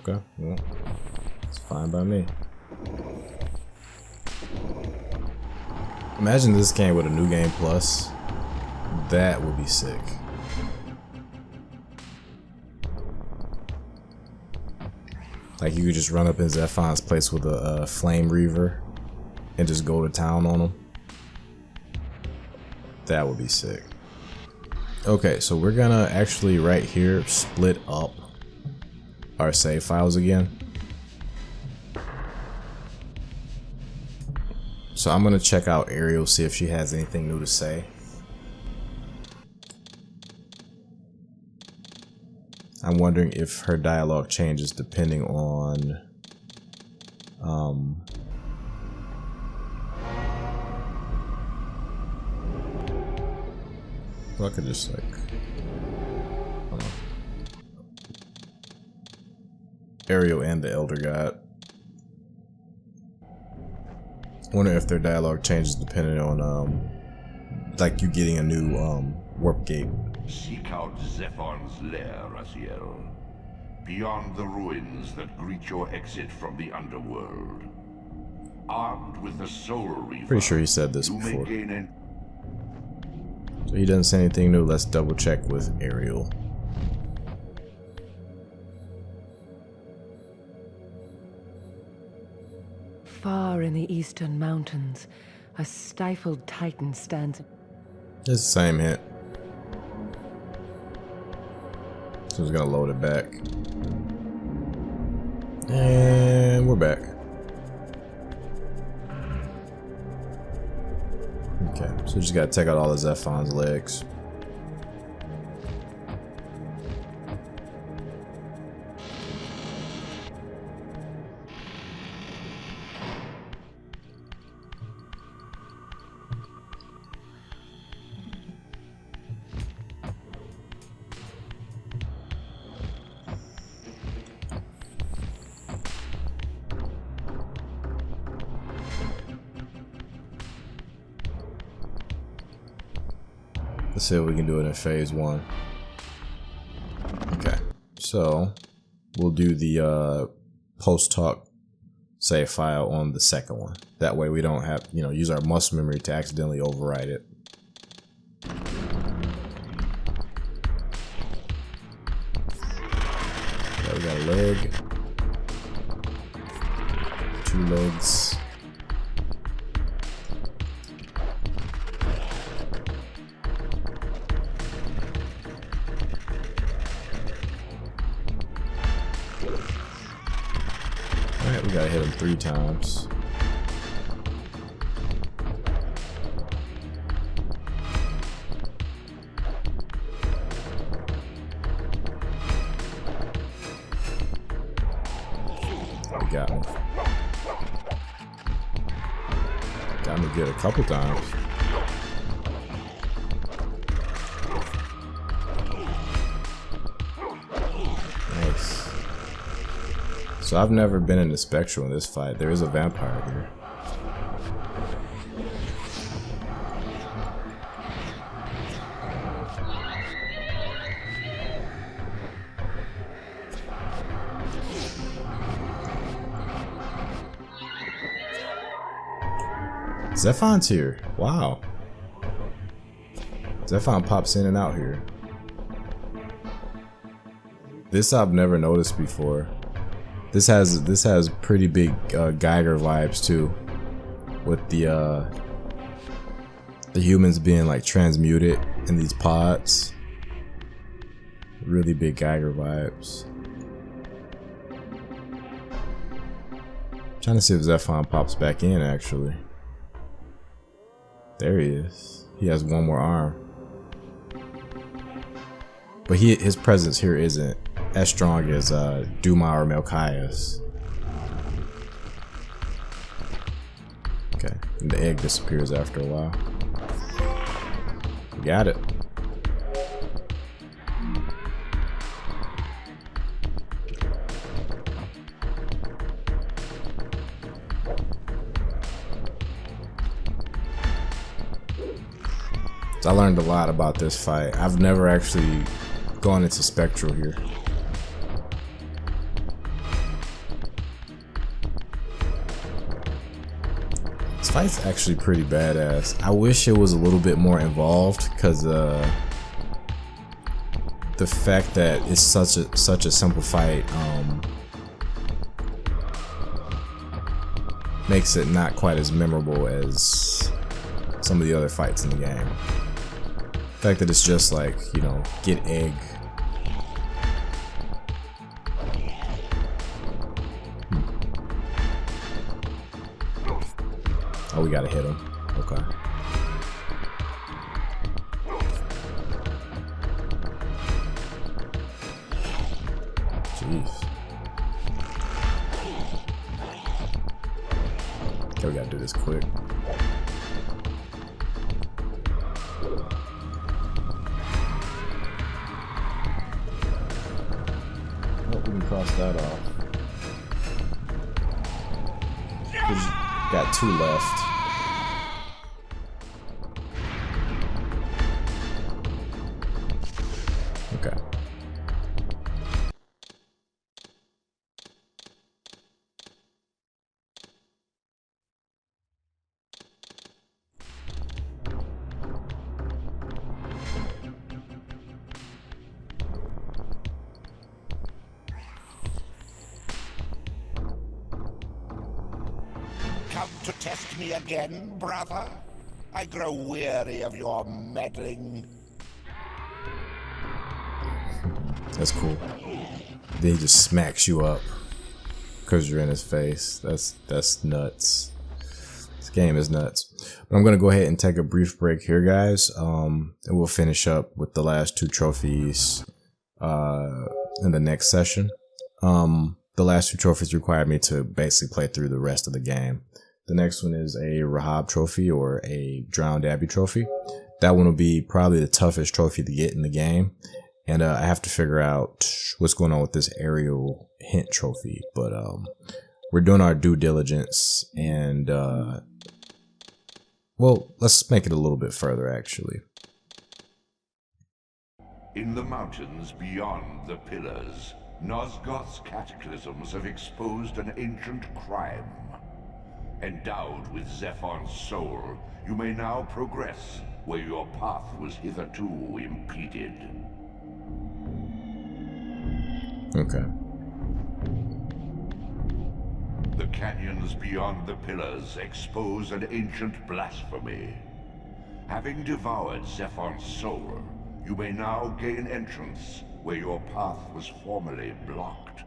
Okay, well, it's fine by me. Imagine this came with a new game plus. That would be sick. Like you could just run up in Zephon's place with a Flame Reaver and just go to town on him. That would be sick. Okay, so we're gonna actually right here split up our save files again. So I'm gonna check out Ariel, see if she has anything new to say. I'm wondering if her dialogue changes depending on well, I could just like Ariel and the Elder God. I wonder if their dialogue changes depending on like you getting a new warp gate. Seek out Zephon's lair, Raziel. Beyond the ruins that greet your exit from the underworld. Armed with the Soul Reaver, Pretty sure he said this you may before. gain an So he doesn't say anything new. Let's double check with Ariel. Far in the eastern mountains, a stifled titan stands. It's the same hint. So he's gonna load it back. And we're back. Okay, so we just gotta take out all of Zephon's legs. Let's see if we can do it in phase 1. Okay, so we'll do the post-talk save file on the second one. That way we don't have, use our muscle memory to accidentally override it. Okay, we got a leg. 2 legs. Alright, we gotta hit him 3 times. We got him. Got him good a couple times. Nice. So I've never been in the Spectral in this fight. There is a vampire here. Zephon's here. Wow. Zephon pops in and out here. This I've never noticed before. This has pretty big Geiger vibes too, with the humans being like transmuted in these pods. Really big Geiger vibes. Trying to see if Zephon pops back in actually. There he is. He has one more arm. But his presence here isn't as strong as Dumah or Melchiah's. Okay, and the egg disappears after a while. Got it. So I learned a lot about this fight. I've never actually gone into Spectral here. This fight's actually pretty badass. I wish it was a little bit more involved, because the fact that it's such a simple fight makes it not quite as memorable as some of the other fights in the game. The fact that it's just like, you know, get egg. Oh, we gotta hit him. Okay. Jeez. Okay, we gotta do this quick. Oh, we can cross that off. Got 2 left. Okay. Come to test me again, brother? I grow weary of your meddling. That's cool. Then he just smacks you up because you're in his face. That's nuts. This game is nuts. But I'm gonna go ahead and take a brief break here, guys. And we'll finish up with the last 2 trophies in the next session. The last 2 trophies required me to basically play through the rest of the game. The next one is a Rahab trophy or a Drowned Abbey trophy. That one will be probably the toughest trophy to get in the game. And I have to figure out what's going on with this Ariel hint trophy. But we're doing our due diligence and well, let's make it a little bit further actually. In the mountains beyond the pillars, Nosgoth's cataclysms have exposed an ancient crime. Endowed with Zephon's soul, you may now progress where your path was hitherto impeded. Okay. The canyons beyond the pillars expose an ancient blasphemy. Having devoured Zephon's soul, you may now gain entrance where your path was formerly blocked.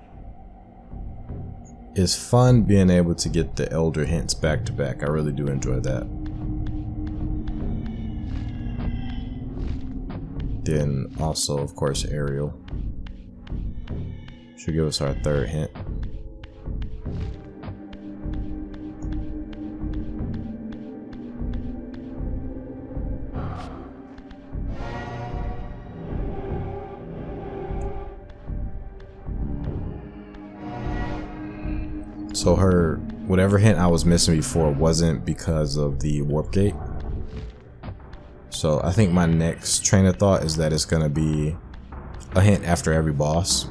It's fun being able to get the Elder hints back to back. I really do enjoy that. Then also, of course, Ariel. Should give us our 3rd hint. So her, whatever hint I was missing before wasn't because of the warp gate. So I think my next train of thought is that it's gonna be a hint after every boss.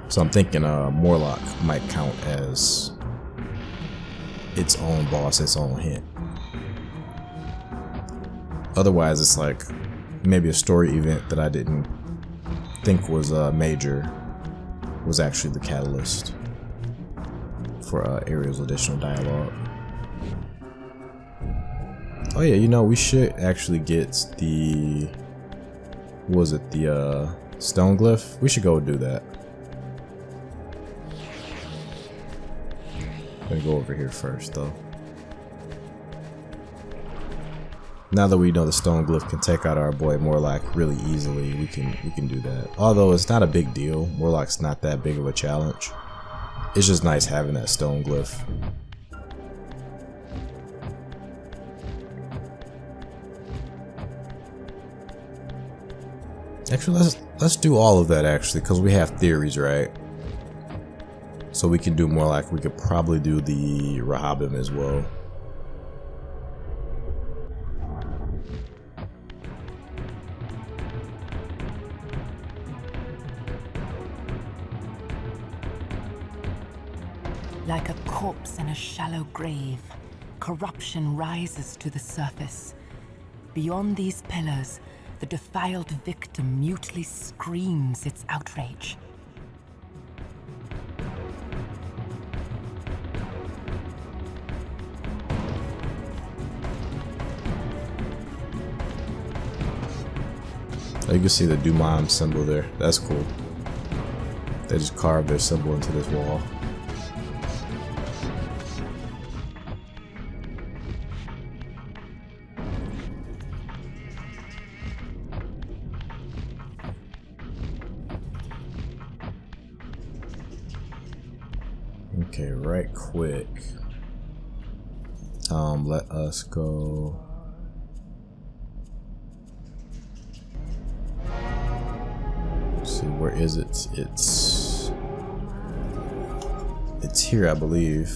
So I'm thinking Morlock might count as its own boss, its own hint. Otherwise it's like maybe a story event that I didn't think was major was actually the catalyst for Ariel's additional dialogue. Oh yeah, you know, we should actually get the, what was it, the stone glyph? We should go do that. I'm gonna go over here first though. Now that we know the stone glyph can take out our boy Morlock really easily, we can do that. Although it's not a big deal. Morlock's not that big of a challenge. It's just nice having that stone glyph. Actually, let's do all of that actually, because we have theories, right? So we can do more like, we could probably do the Rahab as well. Like a corpse in a shallow grave, corruption rises to the surface. Beyond these pillars, the defiled victim mutely screams its outrage. You can see the Dumah symbol there. That's cool. They just carved their symbol into this wall. Okay, right quick. Let us go. Let's see, where is it? It's here, I believe.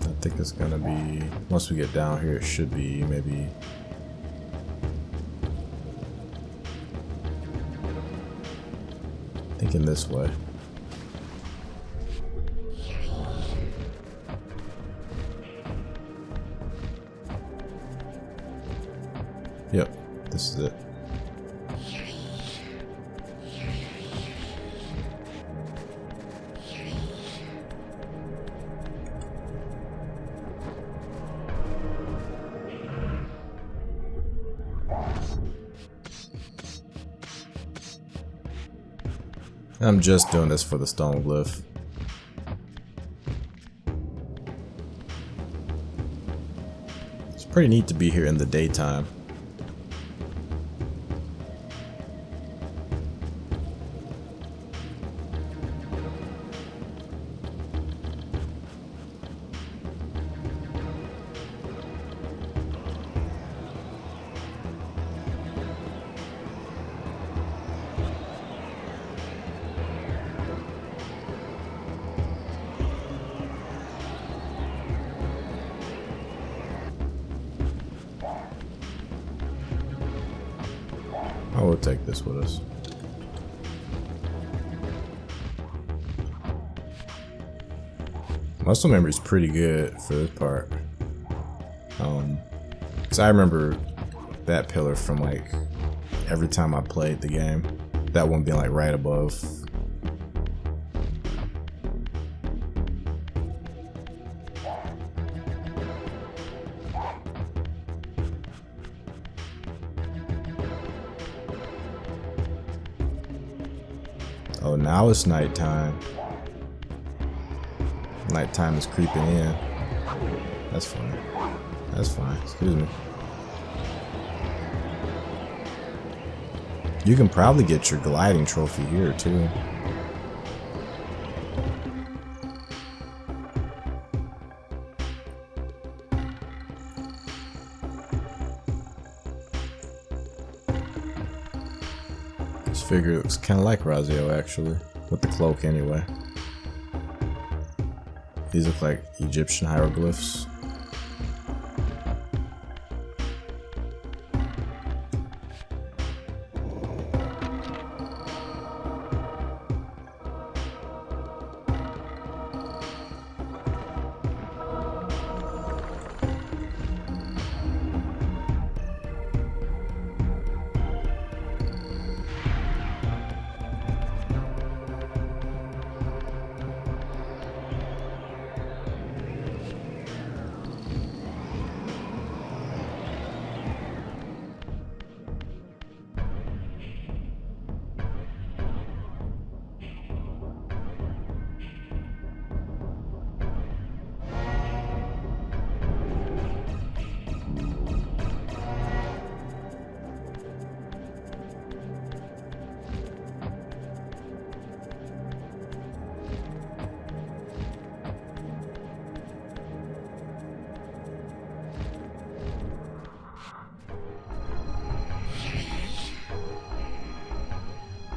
I think it's gonna be, once we get down here, it should be maybe thinking this way. Yep, this is it. I'm just doing this for the stone glyph. It's pretty neat to be here in the daytime. Oh, we'll take this with us. Muscle memory is pretty good for this part. Cause I remember that pillar from like every time I played the game. That one being like right above. Oh, now it's nighttime. Nighttime is creeping in. That's fine. That's fine. Excuse me. You can probably get your gliding trophy here too. This figure looks kind of like Raziel actually, with the cloak anyway. These look like Egyptian hieroglyphs.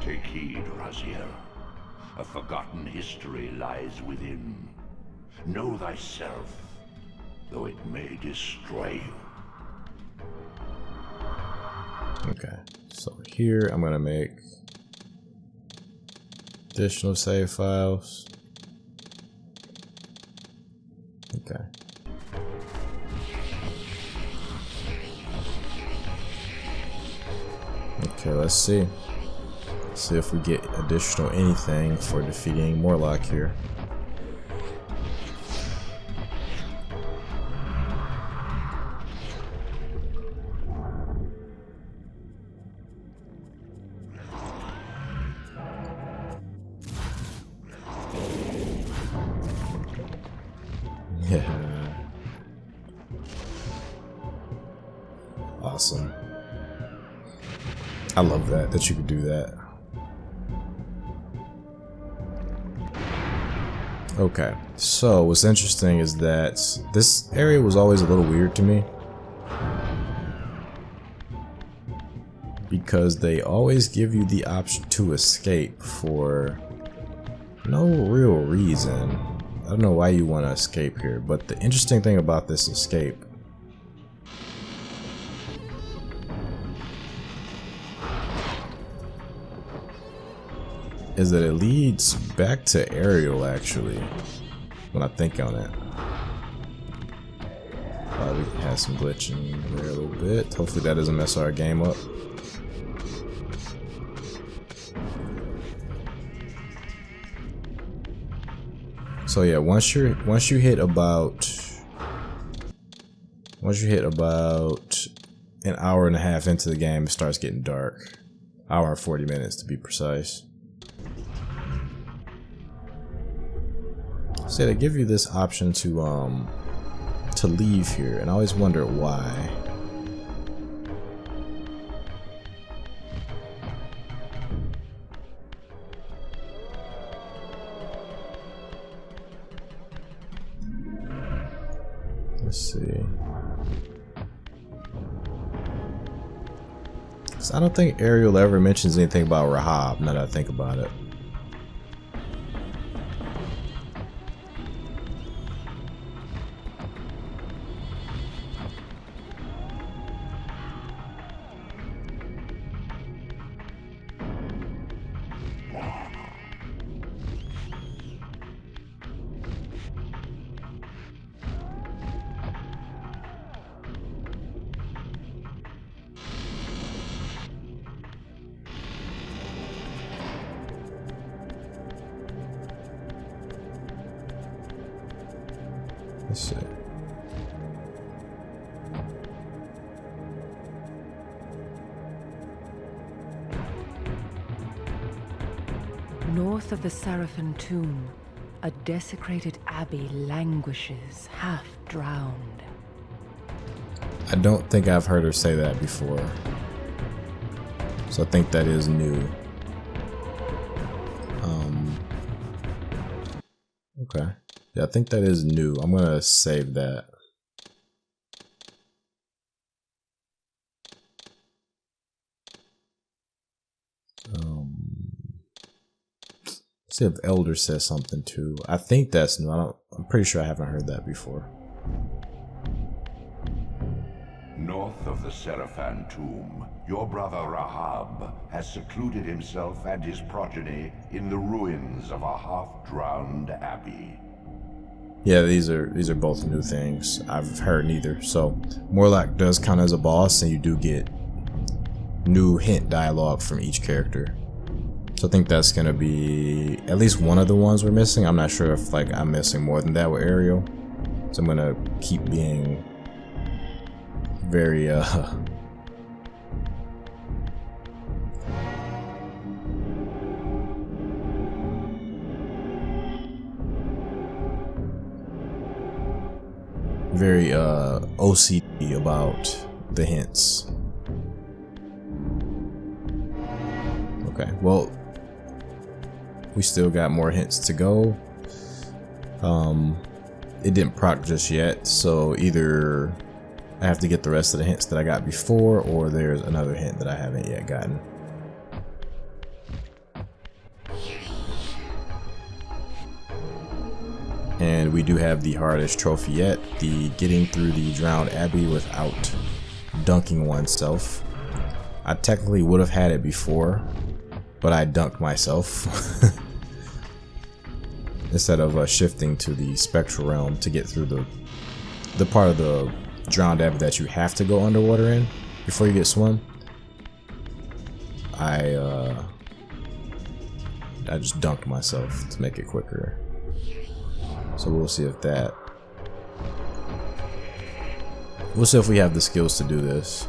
Take heed, Raziel. A forgotten history lies within. Know thyself, though it may destroy you. Okay, so here I'm gonna make additional save files. Okay. Okay, let's see. See if we get additional anything for defeating Morlock here. Yeah. Awesome. I love that you could do that. Okay, so what's interesting is that this area was always a little weird to me, because they always give you the option to escape for no real reason. I don't know why you want to escape here, but the interesting thing about this escape is that it leads back to Ariel, actually, when I think on it. We had some glitching there a little bit. Hopefully that doesn't mess our game up. So yeah, once you hit about an hour and a half into the game, it starts getting dark. Hour and 40 minutes to be precise. So they give you this option to leave here, and I always wonder why. Let's see. 'Cause I don't think Ariel ever mentions anything about Rahab, now that I think about it. Let's see. North of the Sarafan tomb, a desecrated abbey languishes, half drowned. I don't think I've heard her say that before. So I think that is new. Okay. Yeah, I think that is new. I'm gonna save that. See if Elder says something too. I think that's new. I'm pretty sure I haven't heard that before. North of the Sarafan tomb, your brother Rahab has secluded himself and his progeny in the ruins of a half-drowned abbey. Yeah, these are both new things. I've heard neither. So Morlock does count as a boss, and you do get new hint dialogue from each character. So I think that's gonna be at least one of the ones we're missing. I'm not sure if like I'm missing more than that with Ariel. So I'm gonna keep being very very OCD about the hints. Okay, well, we still got more hints to go. It didn't proc just yet, so either I have to get the rest of the hints that I got before, or there's another hint that I haven't yet gotten. And we do have the hardest trophy yet, the getting through the drowned abbey without dunking oneself. I technically would have had it before, but I dunked myself instead of shifting to the Spectral realm to get through the part of the drowned abbey that you have to go underwater in before you get swum. I just dunked myself to make it quicker. So we'll see if that... We'll see if we have the skills to do this.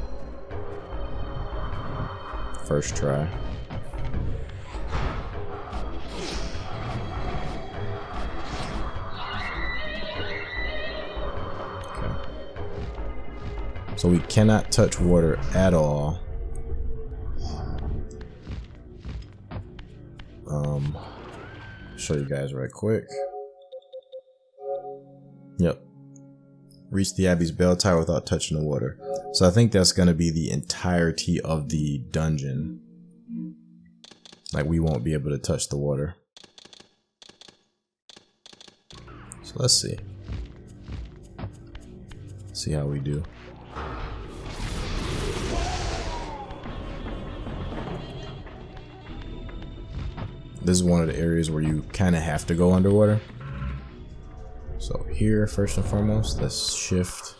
First try. Okay. So we cannot touch water at all. Show you guys right quick. Yep. Reach the Abbey's bell tower without touching the water. So I think that's going to be the entirety of the dungeon. Like, we won't be able to touch the water. So let's see. See how we do. This is one of the areas where you kind of have to go underwater. So here, first and foremost, let's shift.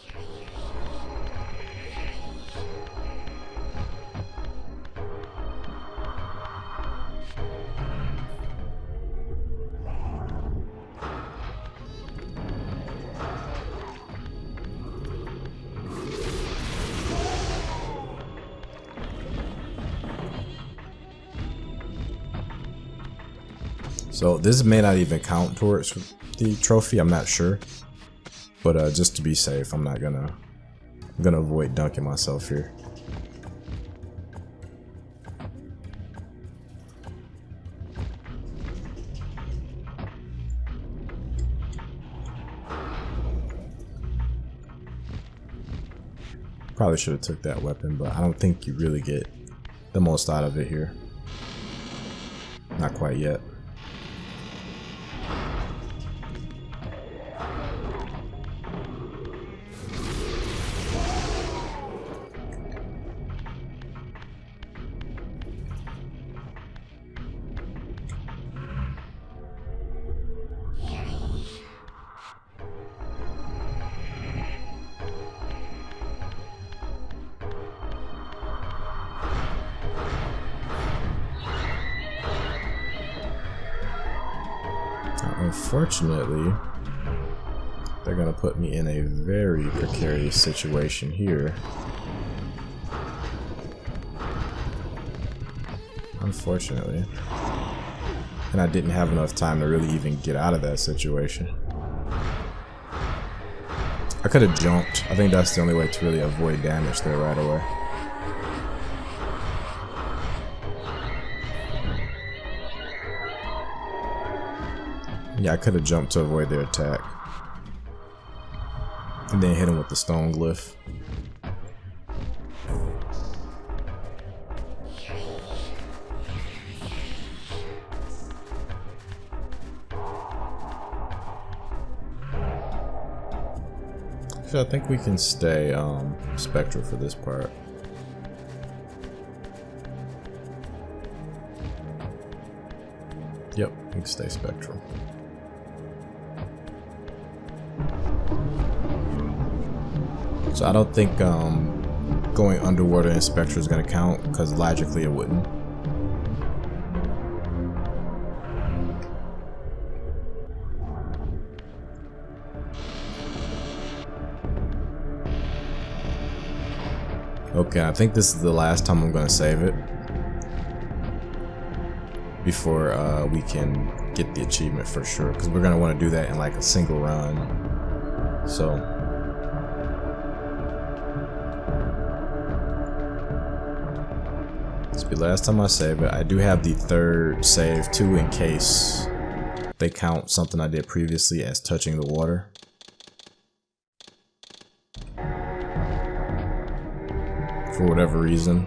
So this may not even count towards the trophy, I'm not sure. But just to be safe, I'm gonna avoid dunking myself here. Probably should have took that weapon, but I don't think you really get the most out of it here. Not quite yet. Unfortunately, they're gonna put me in a very precarious situation here. Unfortunately. And I didn't have enough time to really even get out of that situation. I could have jumped. I think that's the only way to really avoid damage there right away. Yeah, I could have jumped to avoid their attack. And then hit him with the stone glyph. So I think we can stay Spectral for this part. Yep, we can stay Spectral. So I don't think going underwater in Spectral is going to count, because logically it wouldn't. Okay, I think this is the last time I'm going to save it before we can get the achievement for sure, because we're going to want to do that in like a single run. So this will be the last time I save it. I do have the third save too, in case they count something I did previously as touching the water. For whatever reason.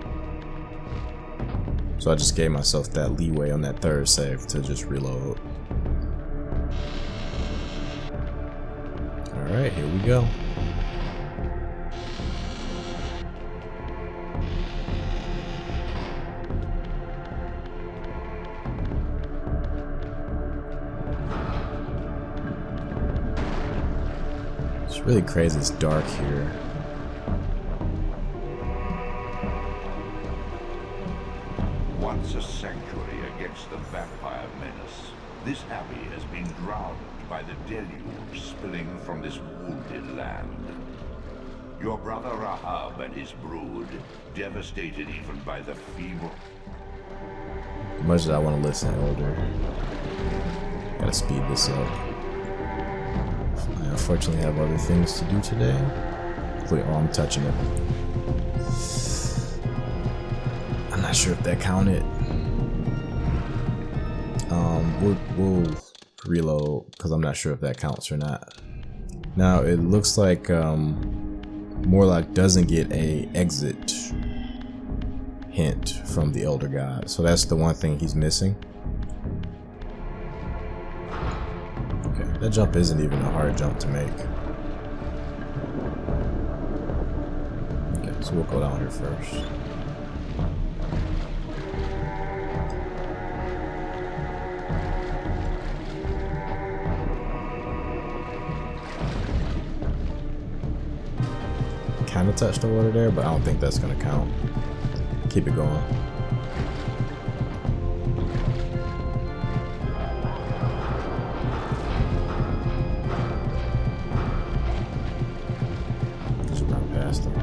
So I just gave myself that leeway on that third save to just reload. Alright, here we go. It's really crazy. It's dark here. Once a sanctuary against the vampire menace, this abbey has been drowned by the deluge spilling from this wounded land. Your brother Rahab and his brood, devastated even by the feeble... As much as I want to listen, Elder, gotta speed this up. I unfortunately have other things to do today. Hopefully, oh, I'm touching it. I'm not sure if that counted. We'll reload because I'm not sure if that counts or not. Now it looks like Morlock doesn't get a exit hint from the Elder God, so that's the one thing he's missing. Okay, that jump isn't even a hard jump to make. Okay, so we'll go down here first. Kind of touched the water there, but I don't think that's gonna count. Keep it going. Just run past them.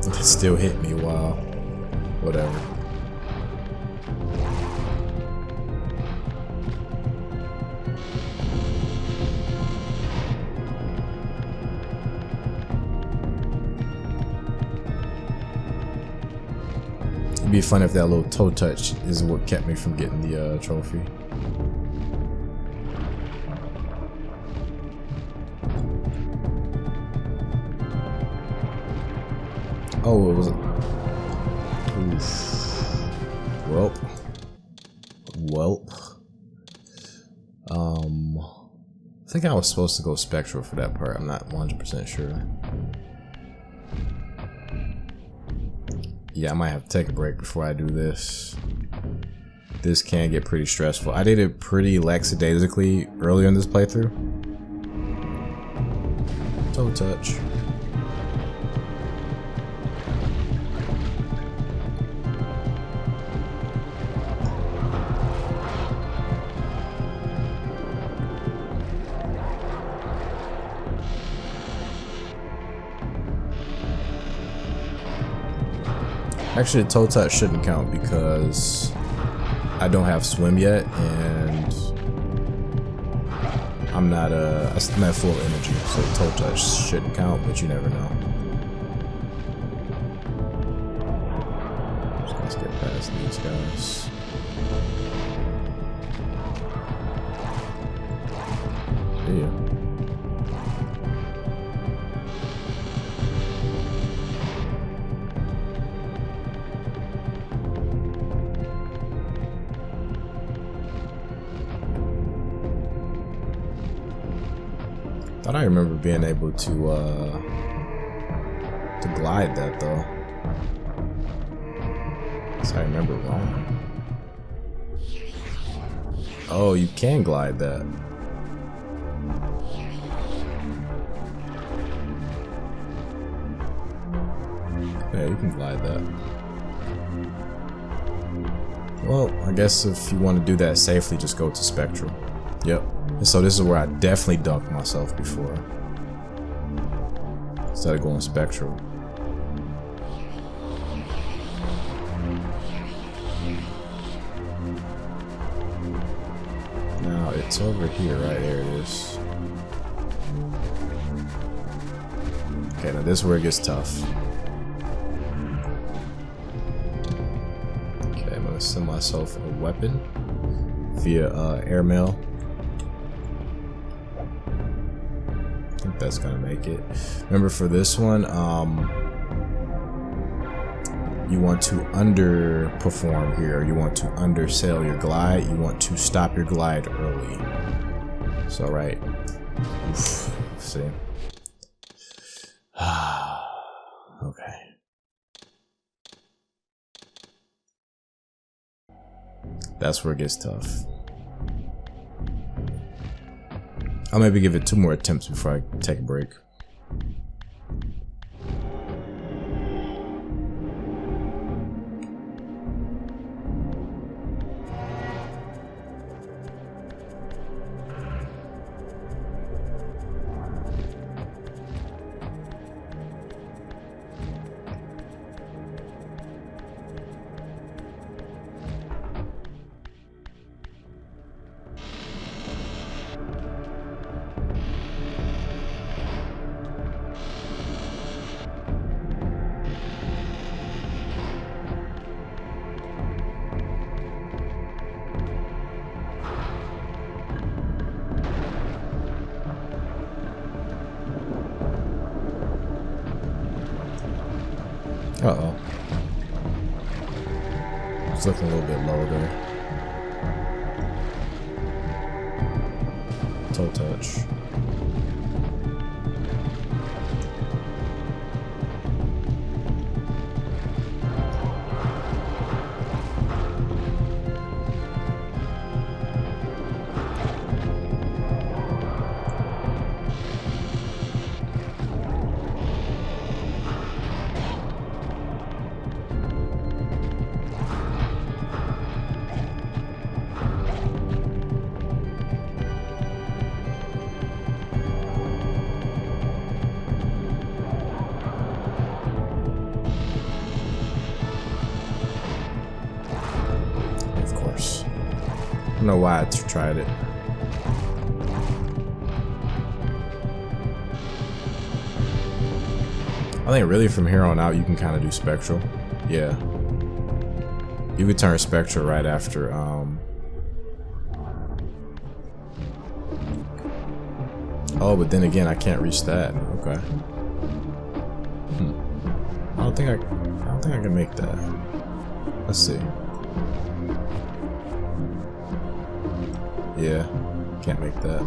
It still hit me. Wow. Whatever. It'd be fun if that little toe touch is what kept me from getting the trophy. Oh, it was. Oof. Welp. I think I was supposed to go Spectral for that part. I'm not 100% sure. Yeah, I might have to take a break before I do this. This can get pretty stressful. I did it pretty lackadaisically earlier in this playthrough. Toe touch. Actually, the toe touch shouldn't count because I don't have swim yet, and I'm not at full energy, so the toe touch shouldn't count, but you never know. So let's get past these guys. Yeah. Thought I remember being able to glide that though. So I remember wrong. Oh, you can glide that. Yeah, you can glide that. Well, I guess if you want to do that safely, just go to Spectral. Yep. And so this is where I definitely dunked myself before. Instead of going Spectral. Now it's over here, right? There it is. Okay, now this is where it gets tough. Okay, I'm gonna send myself a weapon via airmail. I think that's gonna make it. Remember for this one, you want to underperform here. You want to undersell your glide. You want to stop your glide early. So right. Oof. See. Okay. That's where it gets tough. I'll maybe give it 2 more attempts before I take a break. Uh-oh. It's looking a little bit low there. Toe touch. I don't know why I tried it. I think really from here on out you can kind of do Spectral. Yeah. You could turn Spectral right after Oh, but then again I can't reach that. Okay. I don't think I can make that. Let's see. Yeah, can't make that.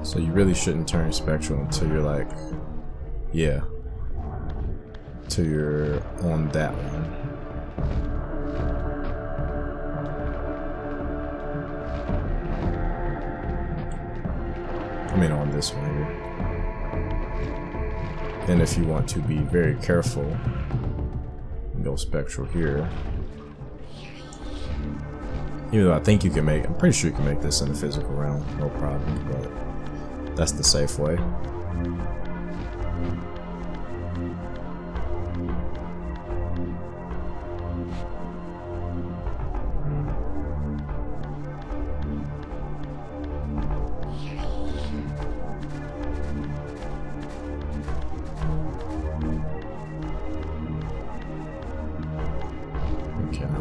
So you really shouldn't turn Spectral until you're like, yeah, until you're on that one. I mean on this one here. Then if you want to be very careful, go Spectral here. Even though I think you can make, I'm pretty sure you can make this in the physical realm, no problem, but that's the safe way.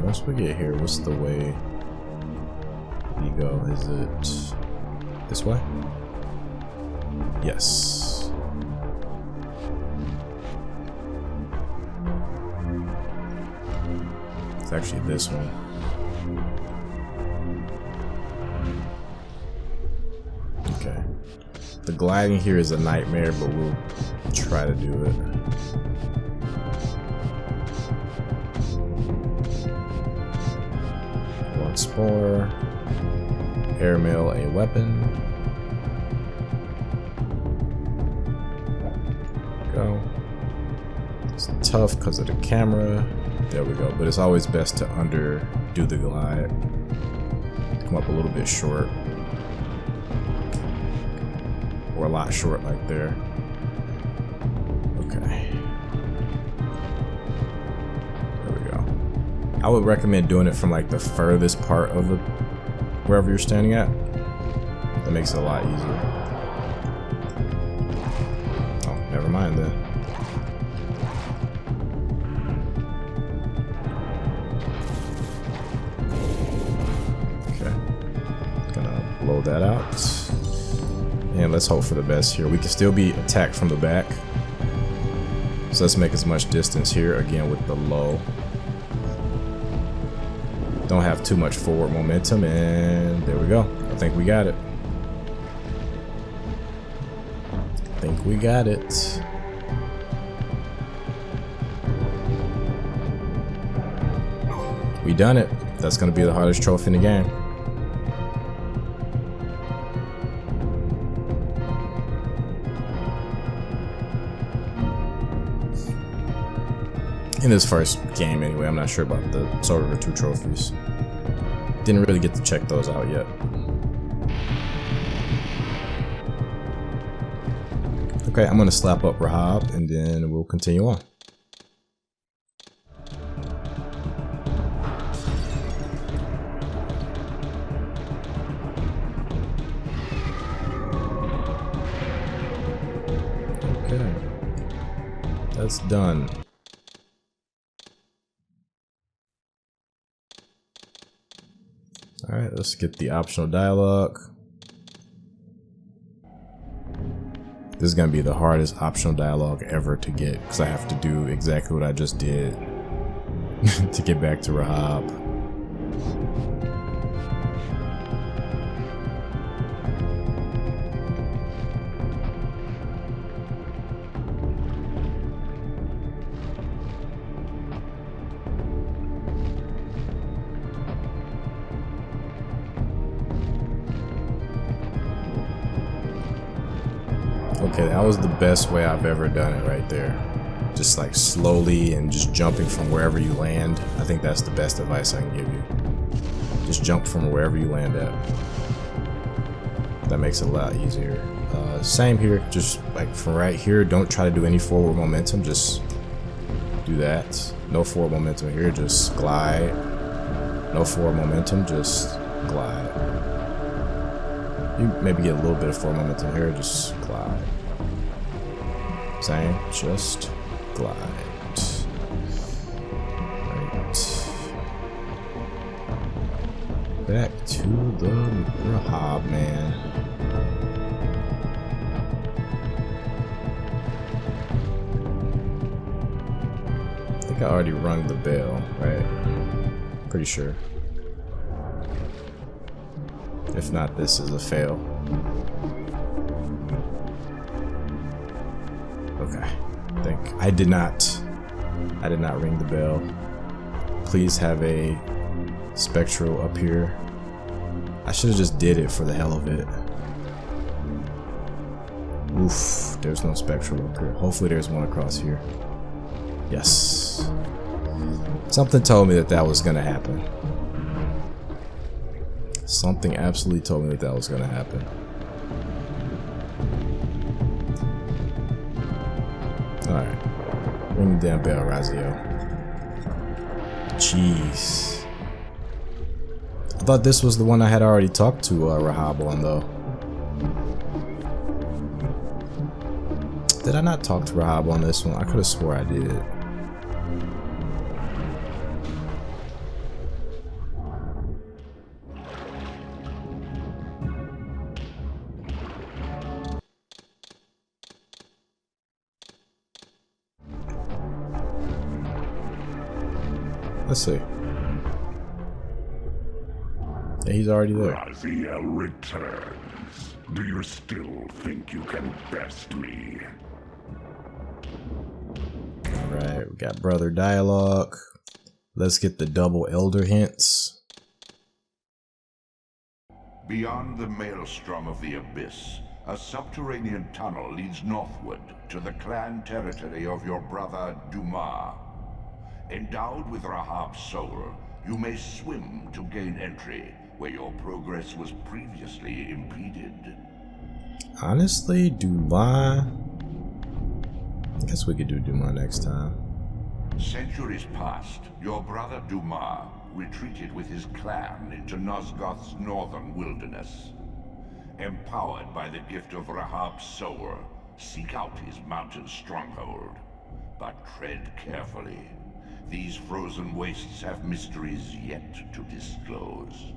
Once we get here, what's the way we go? Is it this way? Yes. It's actually this one. Okay. The gliding here is a nightmare, but we'll try to do it. Spore, airmail a weapon. Go. It's tough because of the camera. There we go. But it's always best to underdo the glide. Come up a little bit short. Or a lot short like there. Okay. I would recommend doing it from like the furthest part of the wherever you're standing at. That makes it a lot easier. Oh, never mind then. blow that out. And let's hope for the best here. We can still be attacked from the back. So let's make as much distance here again with the low. Don't have too much forward momentum, and there we go. I think we got it. I think we got it. We done it. That's gonna be the hardest trophy in the game. In this first game anyway. I'm not sure about the Soul Reaver 2 trophies. Didn't really get to check those out yet. Okay, I'm gonna slap up Rahab and then we'll continue on. Okay, that's done. Alright, let's get the optional dialogue. This is going to be the hardest optional dialogue ever to get, because I have to do exactly what I just did to get back to Rahab. Okay, that was the best way I've ever done it right there. Just like slowly and just jumping from wherever you land. I think that's the best advice I can give you. Just jump from wherever you land at. That makes it a lot easier. Same here, just like from right here, don't try to do any forward momentum, just do that. No forward momentum here, just glide. No forward momentum, just glide. You maybe get a little bit of forward momentum here, just glide. Same, just glide. Right. Back to the Rahab, man. I think I already rung the bell, right? Pretty sure. If not, this is a fail. Okay, I think I did not ring the bell. Please have a Spectral up here. I should have just did it for the hell of it. Oof, there's no Spectral up here. Hopefully there's one across here. Yes. Something told me that that was gonna happen. Something absolutely told me that that was gonna happen. Alright. Ring the damn bell, Raziel. Jeez. I thought this was the one I had already talked to Rahab on, though. Did I not talk to Rahab on this one? I could have swore I did. Let's see. Yeah, he's already there. Raziel returns. Do you still think you can best me? Alright, we got brother dialogue. Let's get the double elder hints. Beyond the maelstrom of the abyss, a subterranean tunnel leads northward to the clan territory of your brother Dumah. Endowed with Rahab's soul, you may swim to gain entry where your progress was previously impeded. Honestly, Dumah. I guess we could do Dumah next time. Centuries past, your brother Dumah retreated with his clan into Nosgoth's northern wilderness. Empowered by the gift of Rahab's soul, seek out his mountain stronghold. But tread carefully. These frozen wastes have mysteries yet to disclose.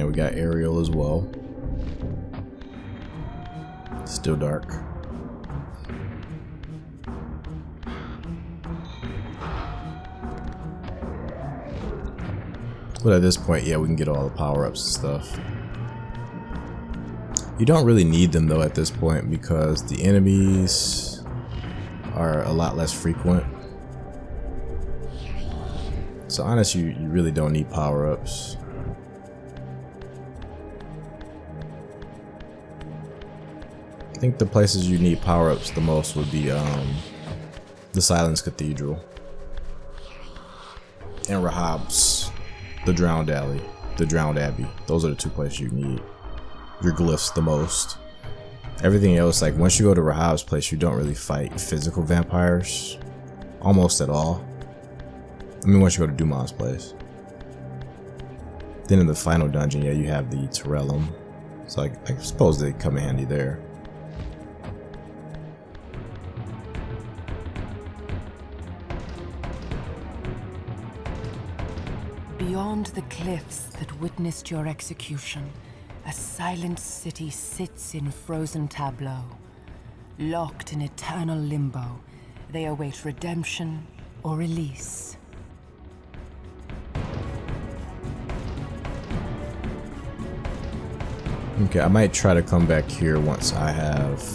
And we got Ariel as well. Still dark. But at this point, yeah, we can get all the power-ups and stuff. You don't really need them though at this point because the enemies are a lot less frequent. So honestly, you really don't need power-ups. I think the places you need power-ups the most would be the Silence Cathedral and Rahab's, the Drowned Alley, the Drowned Abbey. Those are the two places you need your glyphs the most. Everything else, like once you go to Rahab's place, you don't really fight physical vampires almost at all. I mean, once you go to Dumah's place. Then in the final dungeon, yeah, you have the Terrellum. So I suppose they come in handy there. Beyond the cliffs that witnessed your execution, a silent city sits in frozen tableau. Locked in eternal limbo, they await redemption or release. Okay, I might try to come back here once I have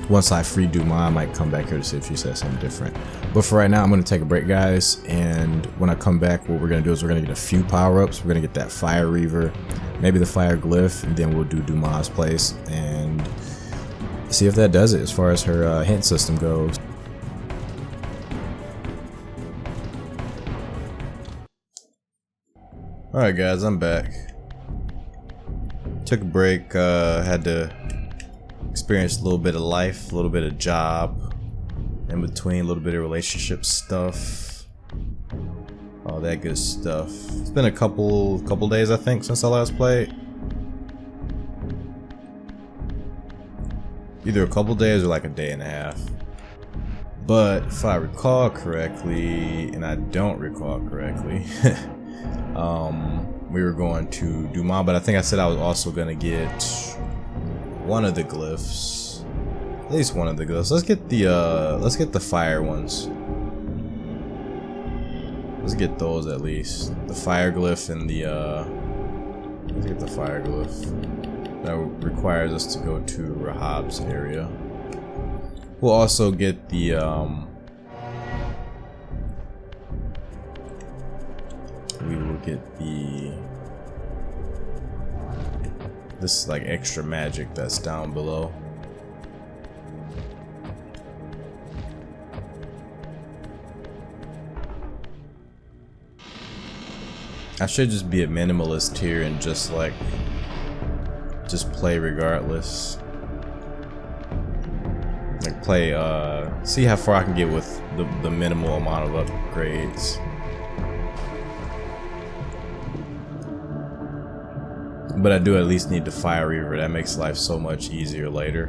once I free Dumah. I might come back here to see if she says something different. But for right now, I'm going to take a break, guys. And when I come back, what we're going to do is we're going to get a few power-ups. We're going to get that Fire Reaver, maybe the Fire Glyph, and then we'll do Dumah's place and see if that does it as far as her hint system goes. Alright guys, I'm back. Took a break, had to experience a little bit of life, a little bit of job, in between a little bit of relationship stuff, all that good stuff. It's been a couple days I think since I last played. Either a couple days or like a day and a half. But if I recall correctly, and I don't recall correctly, we were going to Dumah, but I think I said I was also gonna get one of the glyphs, at least one of the glyphs. Let's get the fire ones. Let's get those at least. The fire glyph and the let's get the fire glyph. That requires us to go to Rahab's area. We'll also get the we will get this like extra magic that's down below. I should just be a minimalist here and just play regardless. Like play see how far I can get with the minimal amount of upgrades. But I do at least need the Fire Reaver. That makes life so much easier later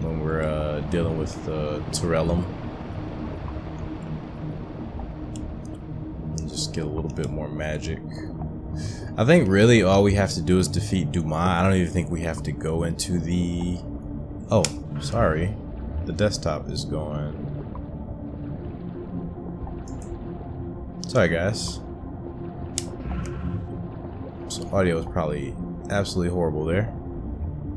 when we're dealing with the Terrellum. Just get a little bit more magic. I think really all we have to do is defeat Dumah. I don't even think we have to go into the... Oh, sorry. The desktop is going. Sorry guys. So audio is probably absolutely horrible there,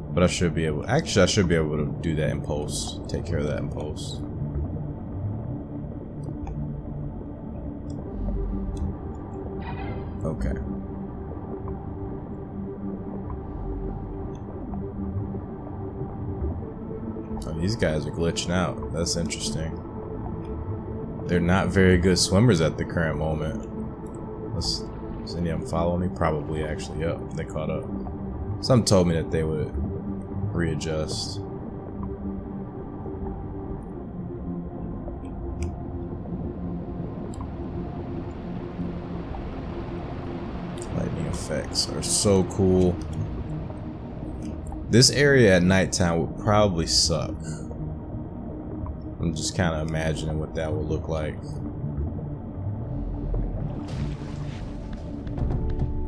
but I should be able. Actually, I should be able to do that in post. Take care of that in post. Okay. Oh, these guys are glitching out. That's interesting. They're not very good swimmers at the current moment. Does any of them follow me? Probably, actually. Yep, they caught up. Some told me that they would readjust. Lightning effects are so cool. This area at nighttime would probably suck. I'm just kind of imagining what that will look like.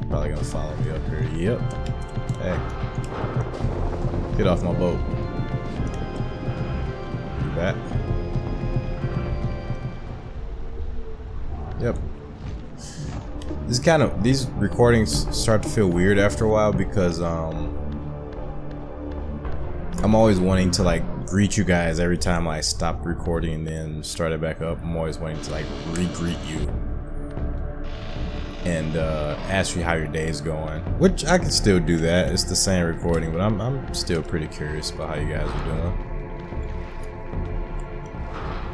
Probably gonna follow me up here. Yep. Hey. Get off my boat. You back? Yep. These recordings start to feel weird after a while because I'm always wanting to like greet you guys every time I stop recording and then start it back up. I'm always wanting to like re-greet you and ask you how your day is going, which I can still do that. It's the same recording, but I'm still pretty curious about how you guys are doing.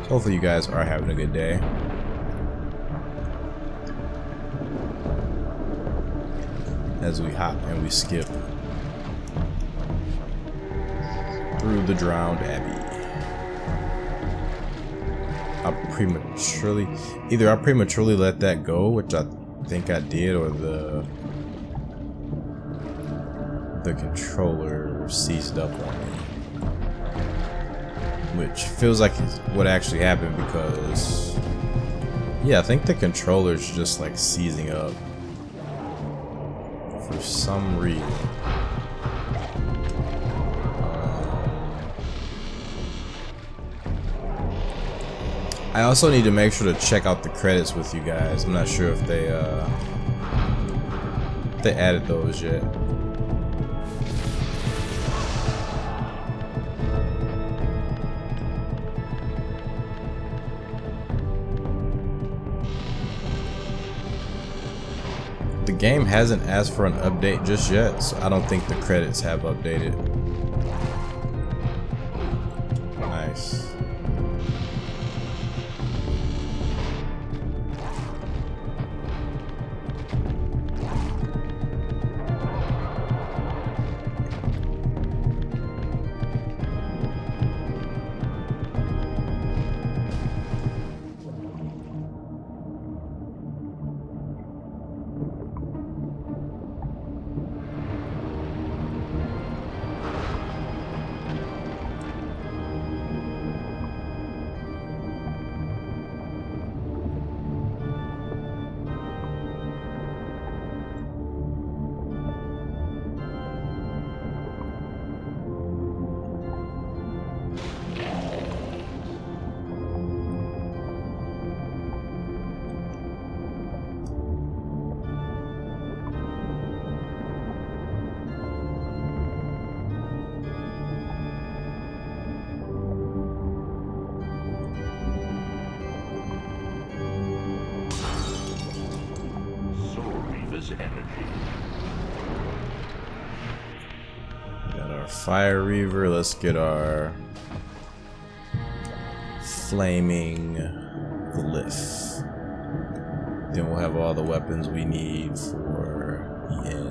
So hopefully you guys are having a good day. As we hop and we skip through the drowned abbey. I prematurely let that go, which I think I did, or the controller seized up on me, which feels like it's what actually happened because yeah, I think the controller's just like seizing up for some reason. I also need to make sure to check out the credits with you guys. I'm not sure if they added those yet. The game hasn't asked for an update just yet, so I don't think the credits have updated. Nice. Got our Fire Reaver. Let's get our Flaming Glyph. Then we'll have all the weapons we need for the end.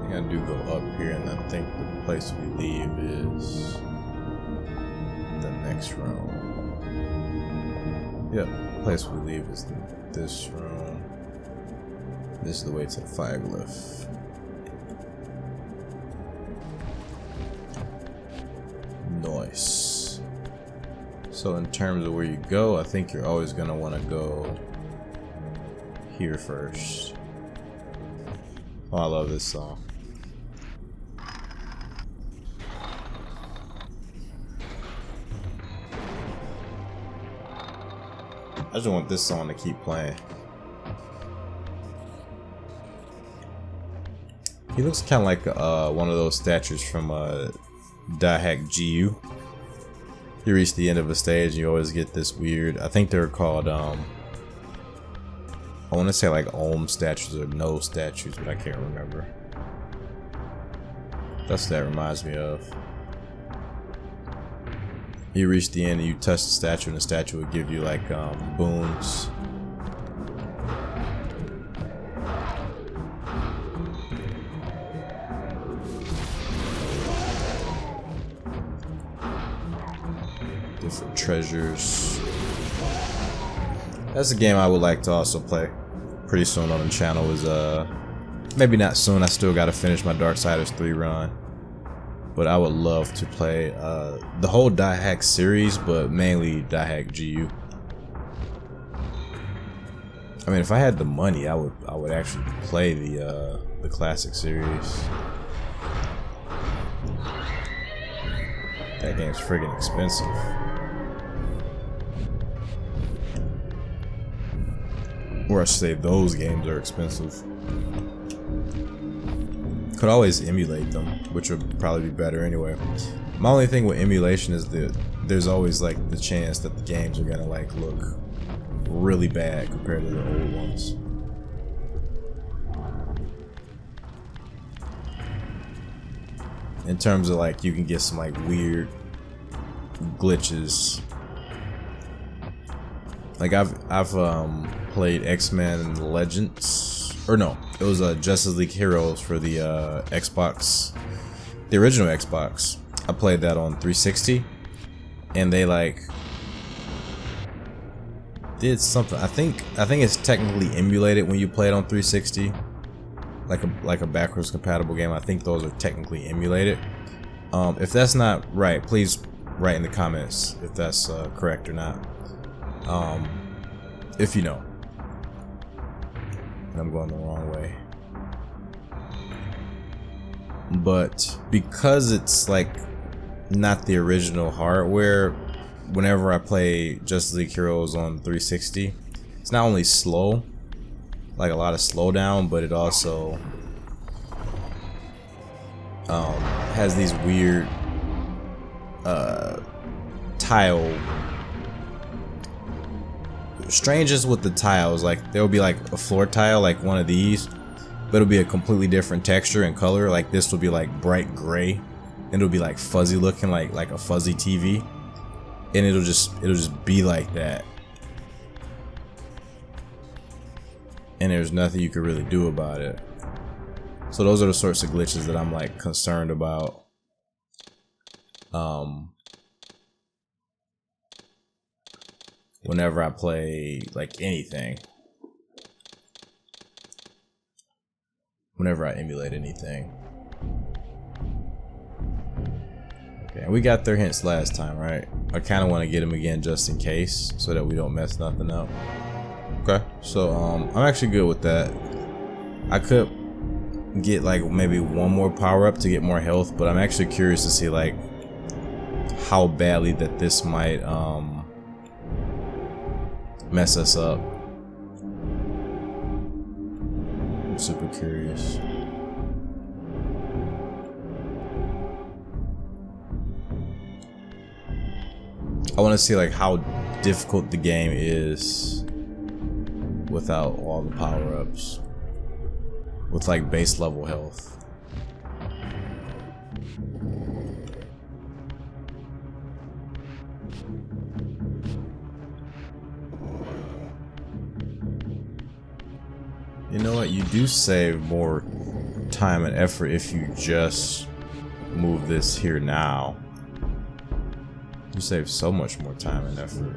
I do go up here, and I think the place we leave is the next room. Yep, the place we leave is this room. This is the way to the fire glyph. Nice. So in terms of where you go, I think you're always going to want to go here first. Oh, I love this song. I just want this song to keep playing. He looks kind of like one of those statues from Dahack GU. You reach the end of a stage, you always get this weird. I think they're called I want to say like Ohm statues or no statues, but I can't remember. That's what that reminds me of. You reach the end and you touch the statue, and the statue would give you like boons. Different treasures. That's a game I would like to also play pretty soon on the channel. Is maybe not soon, I still gotta finish my Darksiders 3 run. But I would love to play the whole Die-Hack series, but mainly Die-Hack GU. I mean, if I had the money, I would actually play the classic series. That game's friggin' expensive. Or I should say those games are expensive. Could always emulate them, which would probably be better anyway. My only thing with emulation is that there's always like the chance that the games are gonna like look really bad compared to the old ones. In terms of like, you can get some like weird glitches. Like I've played X-Men Legends, or no, it was Justice League Heroes for the Xbox, the original Xbox. I played that on 360, and they like did something. I think it's technically emulated when you play it on 360, like a backwards compatible game. I think those are technically emulated. If that's not right, please write in the comments if that's correct or not. If you know. I'm going the wrong way. But because it's like not the original hardware, whenever I play Justice League Heroes on 360, it's not only slow, like a lot of slowdown, but it also has these weird tile strangeness with the tiles. Like there'll be like a floor tile like one of these, but it'll be a completely different texture and color. Like this will be like bright gray, and it'll be like fuzzy looking, like a fuzzy TV, and it'll just be like that, and there's nothing you can really do about it. So those are the sorts of glitches that I'm like concerned about. Whenever I play like anything, whenever I emulate anything. Okay, and we got their hints last time, right? I kind of want to get them again just in case, so that we don't mess nothing up. Okay, so I'm actually good with that. I could get like maybe one more power up to get more health, but I'm actually curious to see like how badly that this might mess us up. I'm super curious. I want to see like how difficult the game is without all the power-ups, with like base level health. You know what? You do save more time and effort if you just move this here now. You save so much more time and effort.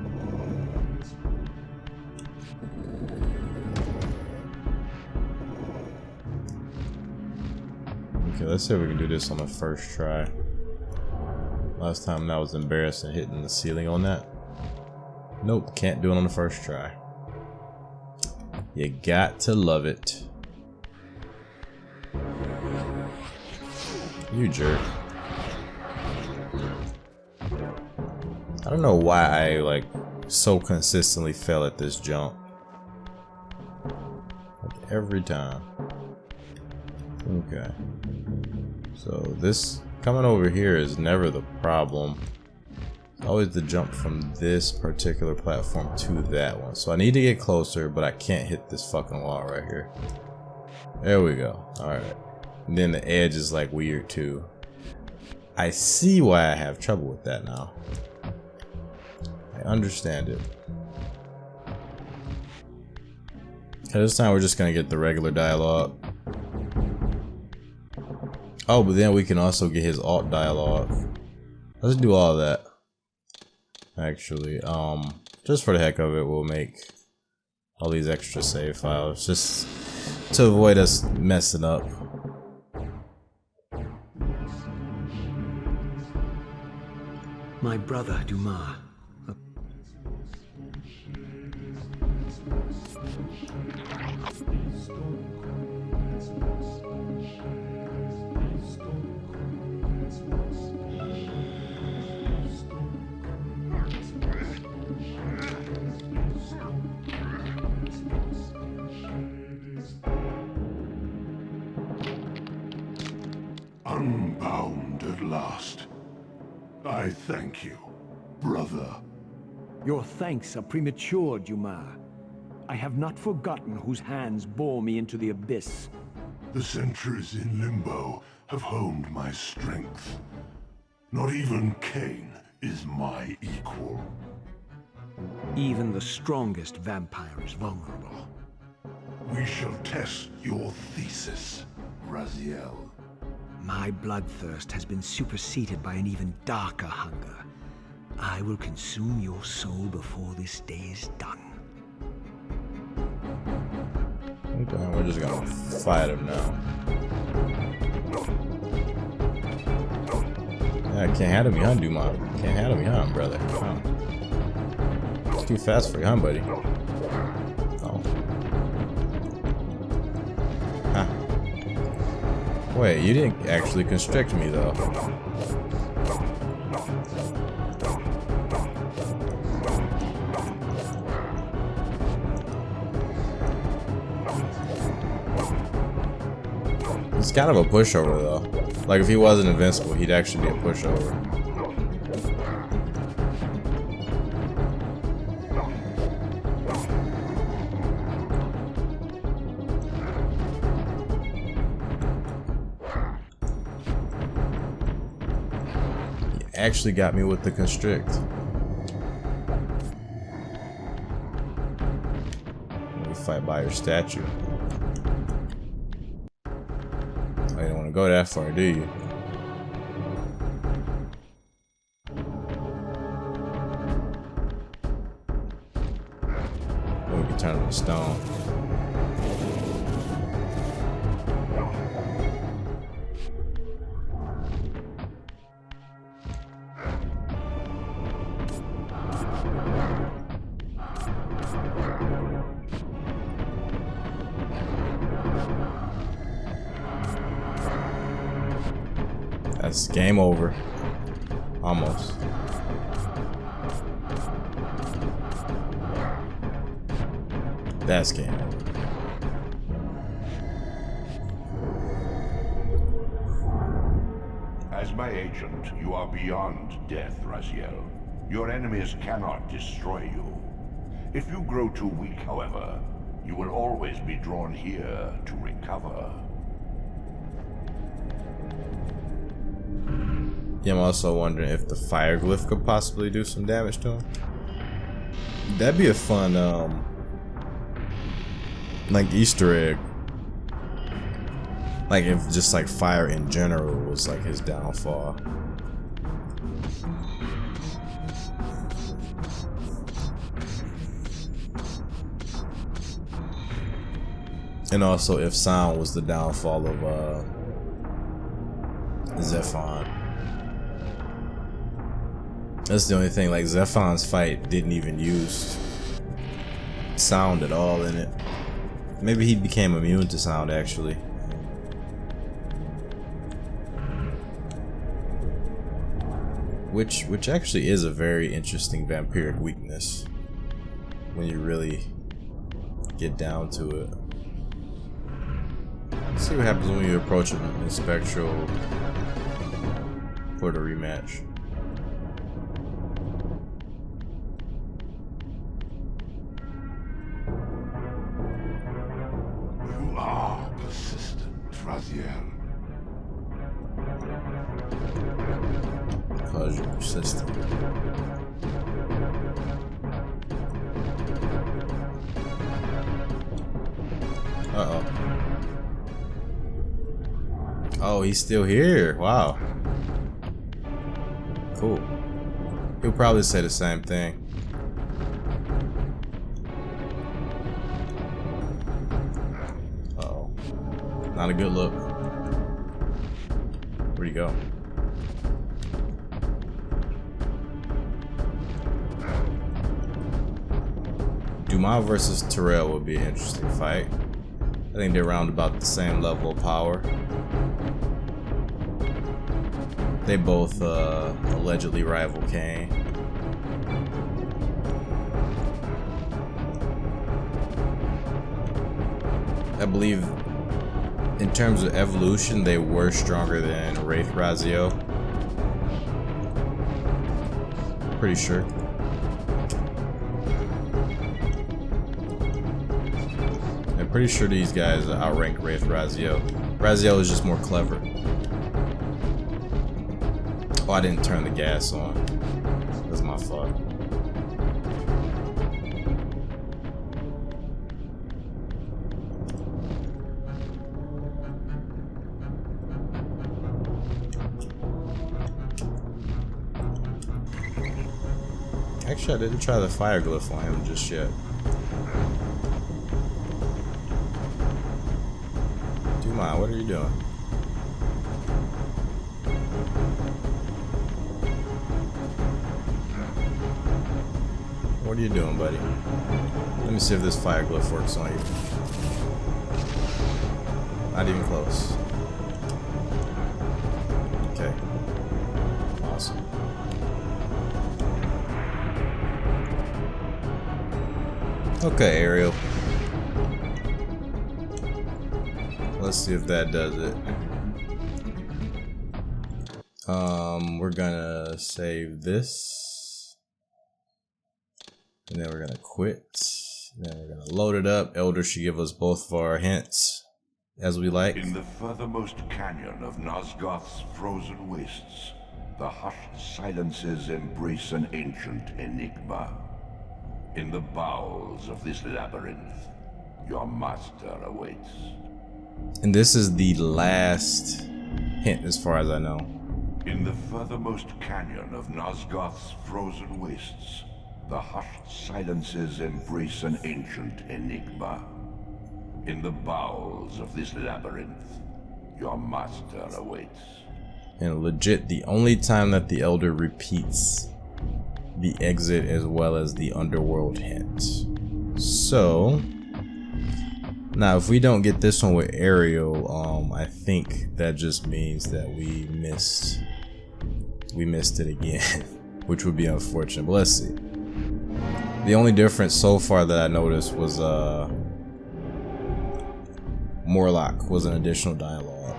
Okay, let's see if we can do this on the first try. Last time that was embarrassing, hitting the ceiling on that. Nope, can't do it on the first try. You got to love it. You jerk. I don't know why I like so consistently fail at this jump. Like every time. Okay. So this coming over here is never the problem. always the jump from this particular platform to that one. So I need to get closer, but I can't hit this fucking wall right here. There we go. Alright. And then the edge is like weird too. I see why I have trouble with that now. I understand it. This time we're just gonna get the regular dialogue. Oh, but then we can also get his alt dialogue. Let's do all of that. Actually, just for the heck of it, we'll make all these extra save files just to avoid us messing up. My brother, Dumah. Unbound at last. I thank you, brother. Your thanks are premature, Dumah. I have not forgotten whose hands bore me into the abyss. The centuries in limbo have honed my strength. Not even Kain is my equal. Even the strongest vampire is vulnerable. We shall test your thesis, Raziel. My bloodthirst has been superseded by an even darker hunger. I will consume your soul before this day is done. Okay, we're just gonna fight him now. Yeah, can't handle me, huh, Dumah? Can't handle me, huh, brother? Huh. It's too fast for you, huh, buddy? Oh. Huh. Wait, you didn't actually constrict me, though. It's kind of a pushover, though. Like, if he wasn't invincible, he'd actually be a pushover. He actually got me with the constrict. Let me fight by your statue. You don't want to go that far, do you? Oh, we can turn him to stone. That's game over. Almost. That's game over. As my agent, you are beyond death, Raziel. Your enemies cannot destroy you. If you grow too weak, however, you will always be drawn here to recover. Yeah, I'm also wondering if the fire glyph could possibly do some damage to him. That'd be a fun, like Easter egg. Like if just like fire in general was like his downfall. And also if sound was the downfall of Zephon. That's the only thing, like Zephon's fight didn't even use sound at all in it. Maybe he became immune to sound actually. Which actually is a very interesting vampiric weakness when you really get down to it. Let's see what happens when you approach him in Spectral for the rematch. system. Uh-oh. Oh, he's still here. Wow. Cool. He'll probably say the same thing. Uh-oh. Not a good look. Where'd he go? Dumah versus Terrell would be an interesting fight. I think they're around about the same level of power. They both allegedly rival Kain. I believe in terms of evolution, they were stronger than Raziel. Pretty sure. I'm pretty sure these guys outrank Raziel. Raziel is just more clever. Oh, I didn't turn the gas on. That's my fault. Actually, I didn't try the fire glyph on him just yet. Dumah, what are you doing? What are you doing, buddy? Let me see if this fire glyph works on you. Not even close. Okay. Awesome. Okay, Ariel. Let's see if that does it. We're gonna save this. And then we're gonna quit. Then we're gonna load it up. Elder should give us both of our hints as we like. In the furthermost canyon of Nosgoth's frozen wastes, the hushed silences embrace an ancient enigma. In the bowels of this labyrinth, your master awaits. And this is the last hint as far as I know. In the furthermost canyon of Nosgoth's frozen wastes, the hushed silences embrace an ancient enigma. In the bowels of this labyrinth, your master awaits. And legit, the only time that the Elder repeats the exit as well as the underworld hint. So now if we don't get this one with Ariel, I think that just means that we missed it again, which would be unfortunate, but let's see. The only difference so far that I noticed was Morlock was an additional dialogue.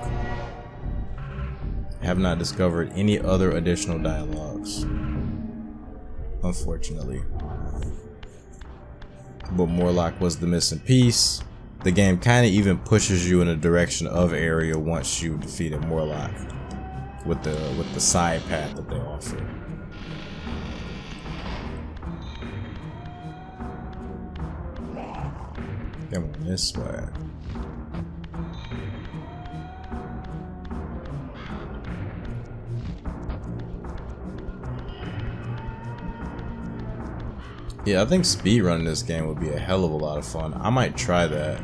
I have not discovered any other additional dialogues, unfortunately. But Morlock was the missing piece. The game kind of even pushes you in the direction of Ariel once you defeated Morlock with the side path that they offer. Come on, this way. Yeah, I think speedrunning this game would be a hell of a lot of fun. I might try that.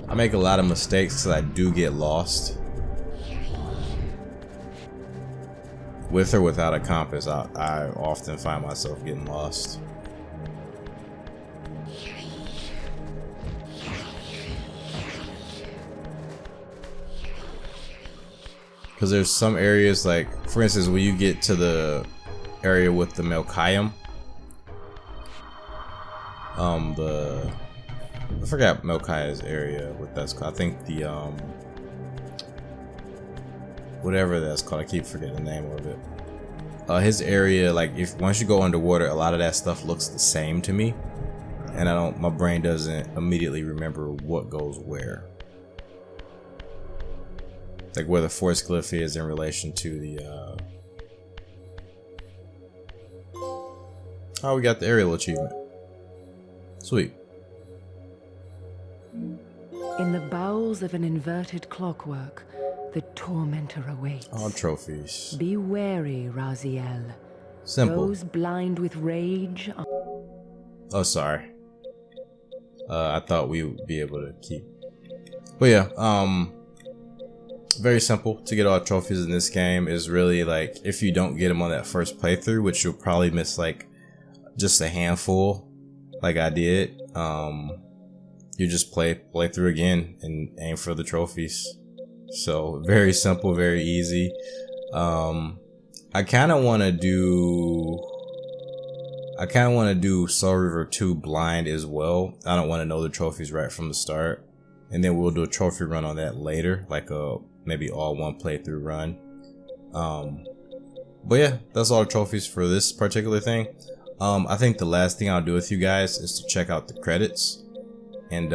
I make a lot of mistakes because I do get lost. With or without a compass, I often find myself getting lost. Because there's some areas, like, for instance, when you get to the area with the Melchiah, I forgot Melchiah's area, what that's called. I think the whatever that's called, I keep forgetting the name of it. His area, like, if once you go underwater, a lot of that stuff looks the same to me, and my brain doesn't immediately remember what goes where. Like where the force glyph is in relation to Oh, we got the Ariel achievement. Sweet. In the bowels of an inverted clockwork, the tormentor awaits. All trophies. Be wary, Raziel. Simple. Those blind with rage. Oh, sorry. I thought we would be able to keep. But yeah, very simple to get all trophies in this game. Is really like, if you don't get them on that first playthrough, which you'll probably miss like just a handful, like I did, you just play through again and aim for the trophies. So very simple, very easy. I kind of want to do Soul Reaver 2 blind as well. I don't want to know the trophies right from the start, and then we'll do a trophy run on that later, like a maybe all one playthrough run. But yeah, that's all the trophies for this particular thing. I think the last thing I'll do with you guys is to check out the credits, and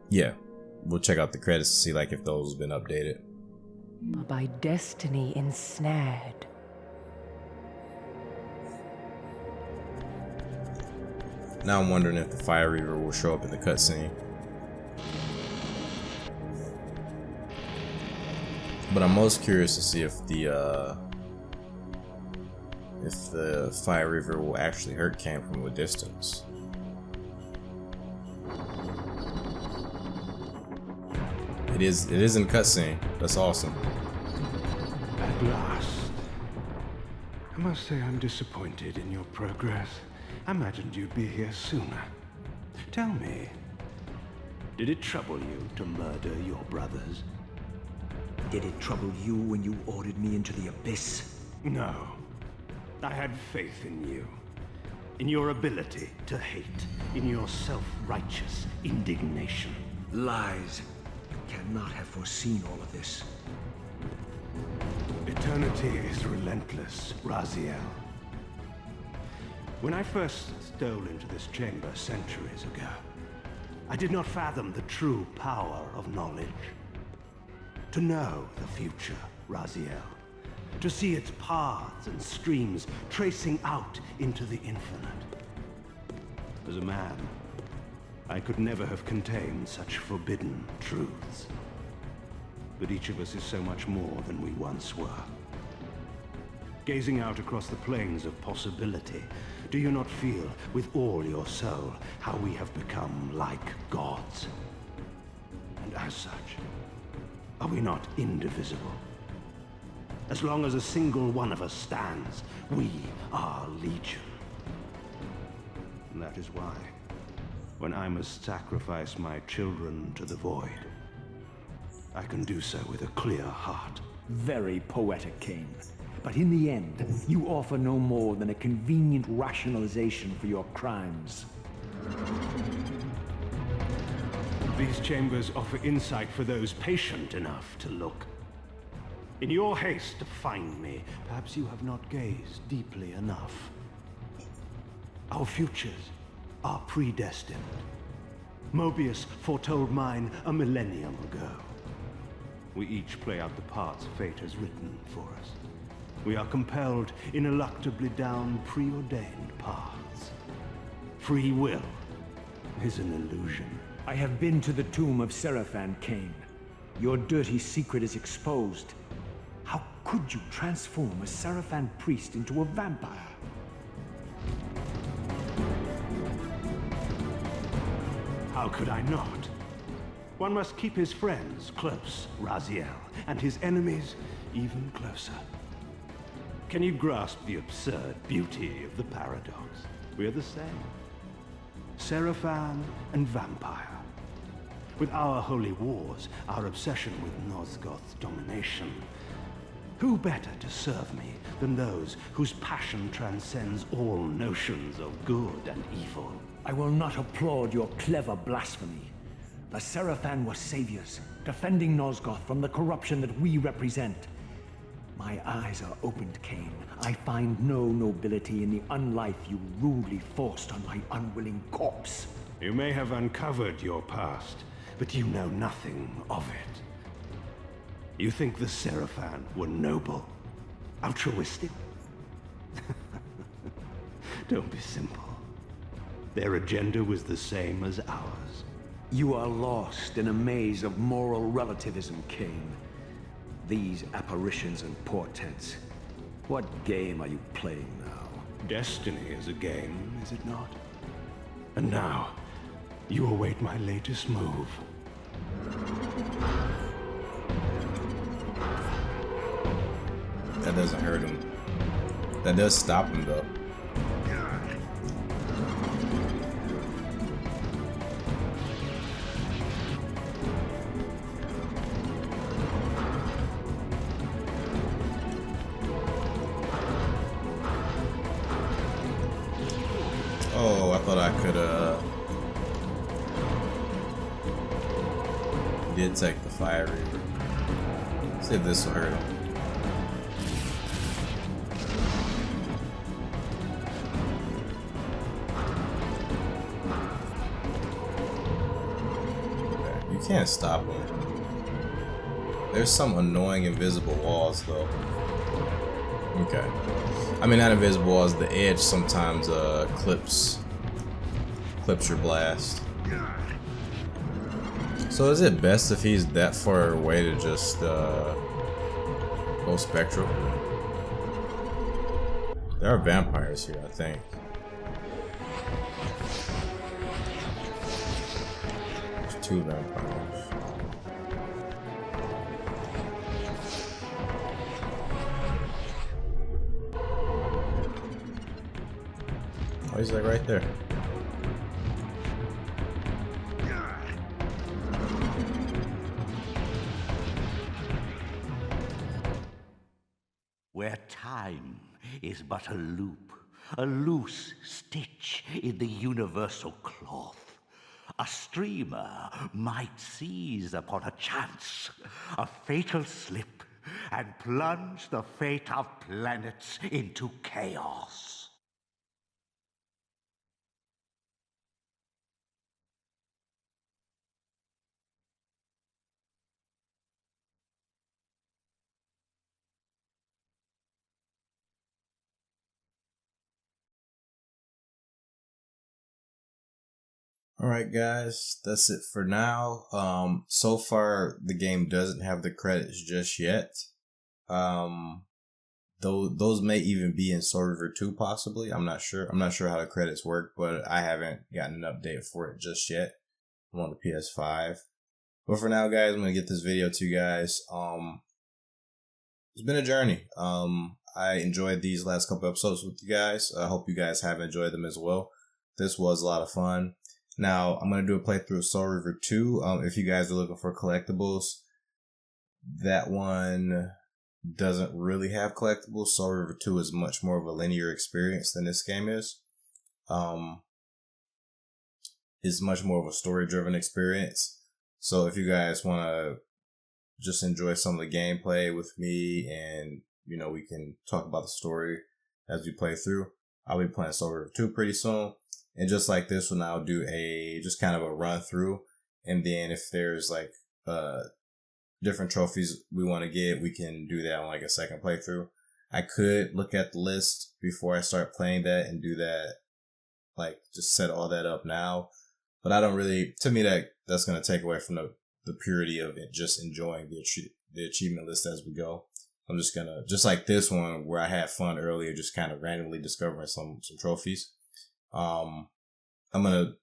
yeah, we'll check out the credits to see like if those have been updated. By destiny ensnared. Now I'm wondering if the Fire Reaver will show up in the cutscene. But I'm most curious to see if the Fire Reaver will actually hurt Kain from a distance. It is in cutscene. That's awesome. At last. I must say I'm disappointed in your progress. I imagined you'd be here sooner. Tell me, did it trouble you to murder your brothers? Did it trouble you when you ordered me into the abyss? No. I had faith in you. In your ability to hate. In your self-righteous indignation. Lies. You cannot have foreseen all of this. Eternity is relentless, Raziel. When I first stole into this chamber centuries ago, I did not fathom the true power of knowledge. To know the future, Raziel. To see its paths and streams tracing out into the infinite. As a man, I could never have contained such forbidden truths. But each of us is so much more than we once were. Gazing out across the plains of possibility, do you not feel with all your soul how we have become like gods? And as such, are we not indivisible? As long as a single one of us stands, we are legion. And that is why, when I must sacrifice my children to the void, I can do so with a clear heart. Very poetic, Kain. But in the end, you offer no more than a convenient rationalization for your crimes. These chambers offer insight for those patient enough to look. In your haste to find me, perhaps you have not gazed deeply enough. Our futures are predestined. Mobius foretold mine a millennium ago. We each play out the parts fate has written for us. We are compelled ineluctably down preordained paths. Free will is an illusion. I have been to the tomb of Sarafan, Kain. Your dirty secret is exposed. How could you transform a Sarafan priest into a vampire? How could I not? One must keep his friends close, Raziel, and his enemies even closer. Can you grasp the absurd beauty of the paradox? We're the same. Sarafan and vampire. With our holy wars, our obsession with Nosgoth's domination, who better to serve me than those whose passion transcends all notions of good and evil? I will not applaud your clever blasphemy. The Sarafan were saviors, defending Nosgoth from the corruption that we represent. My eyes are opened, Kain. I find no nobility in the unlife you rudely forced on my unwilling corpse. You may have uncovered your past, but you know nothing of it. You think the Sarafan were noble, altruistic? Don't be simple. Their agenda was the same as ours. You are lost in a maze of moral relativism, Kain. These apparitions and portents. What game are you playing now? Destiny is a game, is it not? And now, you await my latest move. That doesn't hurt him. That does stop him though. Oh, I thought I could did take the Fire Reaver. See if this will hurt him. Okay, you can't stop him. There's some annoying invisible walls though. Okay. I mean, not invisible walls, the edge sometimes clips your blast. So is it best if he's that far away to just go Spectral? There are vampires here, I think. There's 2 vampires. Oh, he's like right there. Where time is but a loop, a loose stitch in the universal cloth. A streamer might seize upon a chance, a fatal slip, and plunge the fate of planets into chaos. Alright guys, that's it for now. So far the game doesn't have the credits just yet. Those may even be in Soul Reaver 2 possibly. I'm not sure. I'm not sure how the credits work, but I haven't gotten an update for it just yet. I'm on the PS5. But for now guys, I'm gonna get this video to you guys. It's been a journey. I enjoyed these last couple episodes with you guys. I hope you guys have enjoyed them as well. This was a lot of fun. Now, I'm going to do a playthrough of Soul Reaver 2. If you guys are looking for collectibles, that one doesn't really have collectibles. Soul Reaver 2 is much more of a linear experience than this game is. It's much more of a story-driven experience. So if you guys want to just enjoy some of the gameplay with me and, you know, we can talk about the story as we play through, I'll be playing Soul Reaver 2 pretty soon. And just like this one, I'll do just kind of a run through. And then if there's like different trophies we want to get, we can do that on like a second playthrough. I could look at the list before I start playing that and do that, like just set all that up now. But I don't really, to me that's going to take away from the purity of it, just enjoying the achievement list as we go. I'm just going to, just like this one where I had fun earlier, just kind of randomly discovering some trophies. I'm going to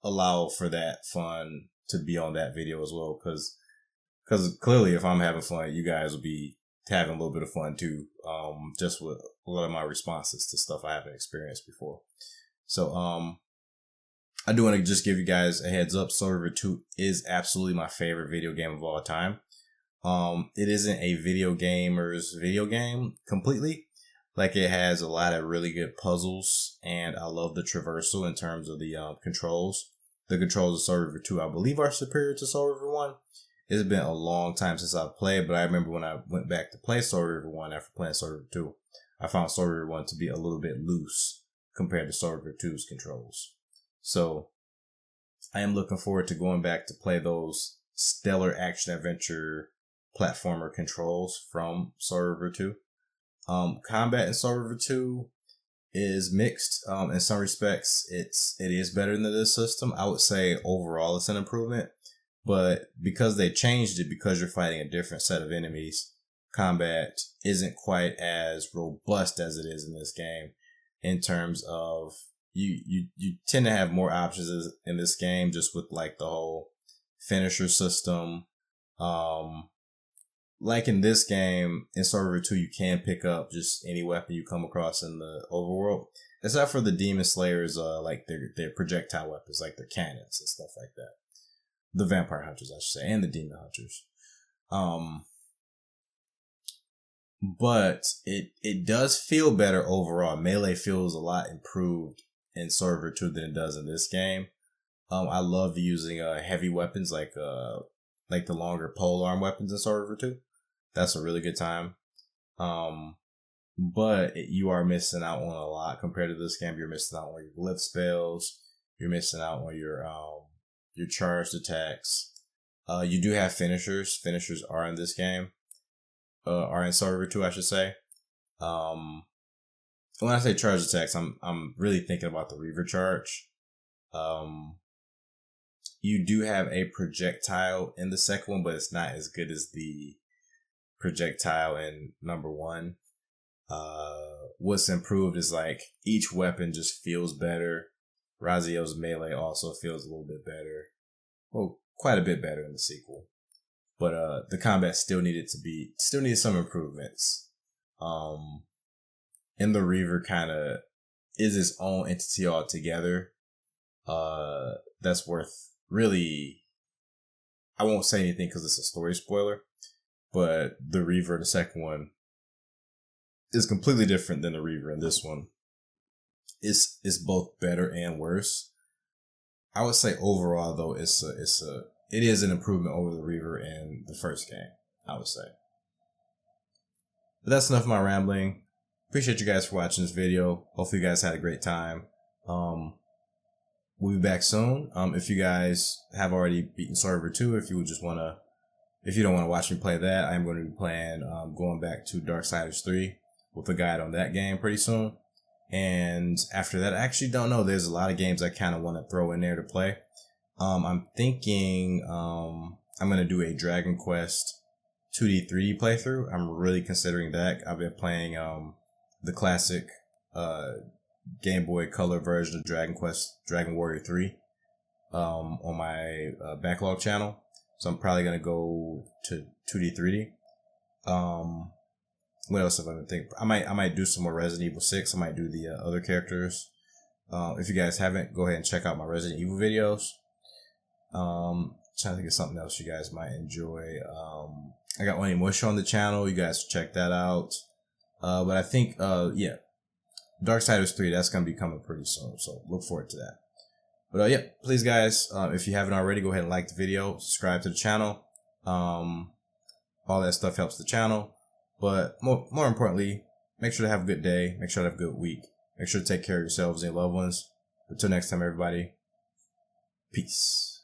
allow for that fun to be on that video as well. Cause clearly if I'm having fun, you guys will be having a little bit of fun too. Just with a lot of my responses to stuff I haven't experienced before. So, I do want to just give you guys a heads up. Soul Reaver 2 is absolutely my favorite video game of all time. It isn't a video gamer's video game completely. Like, it has a lot of really good puzzles, and I love the traversal in terms of the controls. The controls of Soul Reaver 2, I believe, are superior to Soul Reaver 1. It's been a long time since I've played, but I remember when I went back to play Soul Reaver 1 after playing Soul Reaver 2, I found Soul Reaver 1 to be a little bit loose compared to Soul Reaver 2's controls. So, I am looking forward to going back to play those stellar action-adventure platformer controls from Soul Reaver 2. Combat in Soul Reaver 2 is mixed. In some respects, it is better than this system. I would say overall it's an improvement, but because they changed it, because you're fighting a different set of enemies, combat isn't quite as robust as it is in this game. In terms of you tend to have more options in this game, just with like the whole finisher system. Like in this game, in Soul Reaver 2, you can pick up just any weapon you come across in the overworld, except for the Demon Slayers, like their projectile weapons, like their cannons and stuff like that. The Vampire Hunters, I should say, and the Demon Hunters. But it does feel better overall. Melee feels a lot improved in Soul Reaver 2 than it does in this game. I love using heavy weapons like the longer polearm weapons in Soul Reaver 2. That's a really good time. But you are missing out on a lot compared to this game. You're missing out on your glyph spells. You're missing out on your charged attacks. You do have finishers. Finishers are in this game. Are in Soul Reaver 2, I should say. When I say charged attacks, I'm really thinking about the Reaver charge. You do have a projectile in the second one, but it's not as good as the projectile in number 1. What's improved is like each weapon just feels better. Raziel's melee also feels a little bit better. Well, quite a bit better in the sequel. But the combat still needed some improvements. And the Reaver kind of is its own entity altogether. That's worth really. I won't say anything because it's a story spoiler. But the Reaver in the second one is completely different than the Reaver in this one. It's both better and worse. I would say overall though, it is an improvement over the Reaver in the first game, I would say. But that's enough of my rambling. Appreciate you guys for watching this video. Hopefully you guys had a great time. We'll be back soon. If you guys have already beaten Soul Reaver 2, if you don't want to watch me play that, I'm going to be playing, going back to Darksiders 3 with a guide on that game pretty soon. And after that, I actually don't know. There's a lot of games I kind of want to throw in there to play. I'm thinking I'm going to do a Dragon Quest 2D 3D playthrough. I'm really considering that. I've been playing the classic Game Boy Color version of Dragon Warrior 3 on my backlog channel. So I'm probably going to go to 2D 3D. What else have I been thinking? I might do some more Resident Evil 6. I might do the other characters. If you guys haven't, go ahead and check out my Resident Evil videos. Trying to think of something else you guys might enjoy. I got Onimusha on the channel. You guys should check that out. But I think, yeah, Darksiders 3, that's going to be coming pretty soon. So look forward to that. But yeah, please guys, if you haven't already, go ahead and like the video, subscribe to the channel. All that stuff helps the channel. But more importantly, make sure to have a good day. Make sure to have a good week. Make sure to take care of yourselves and your loved ones. Until next time, everybody. Peace.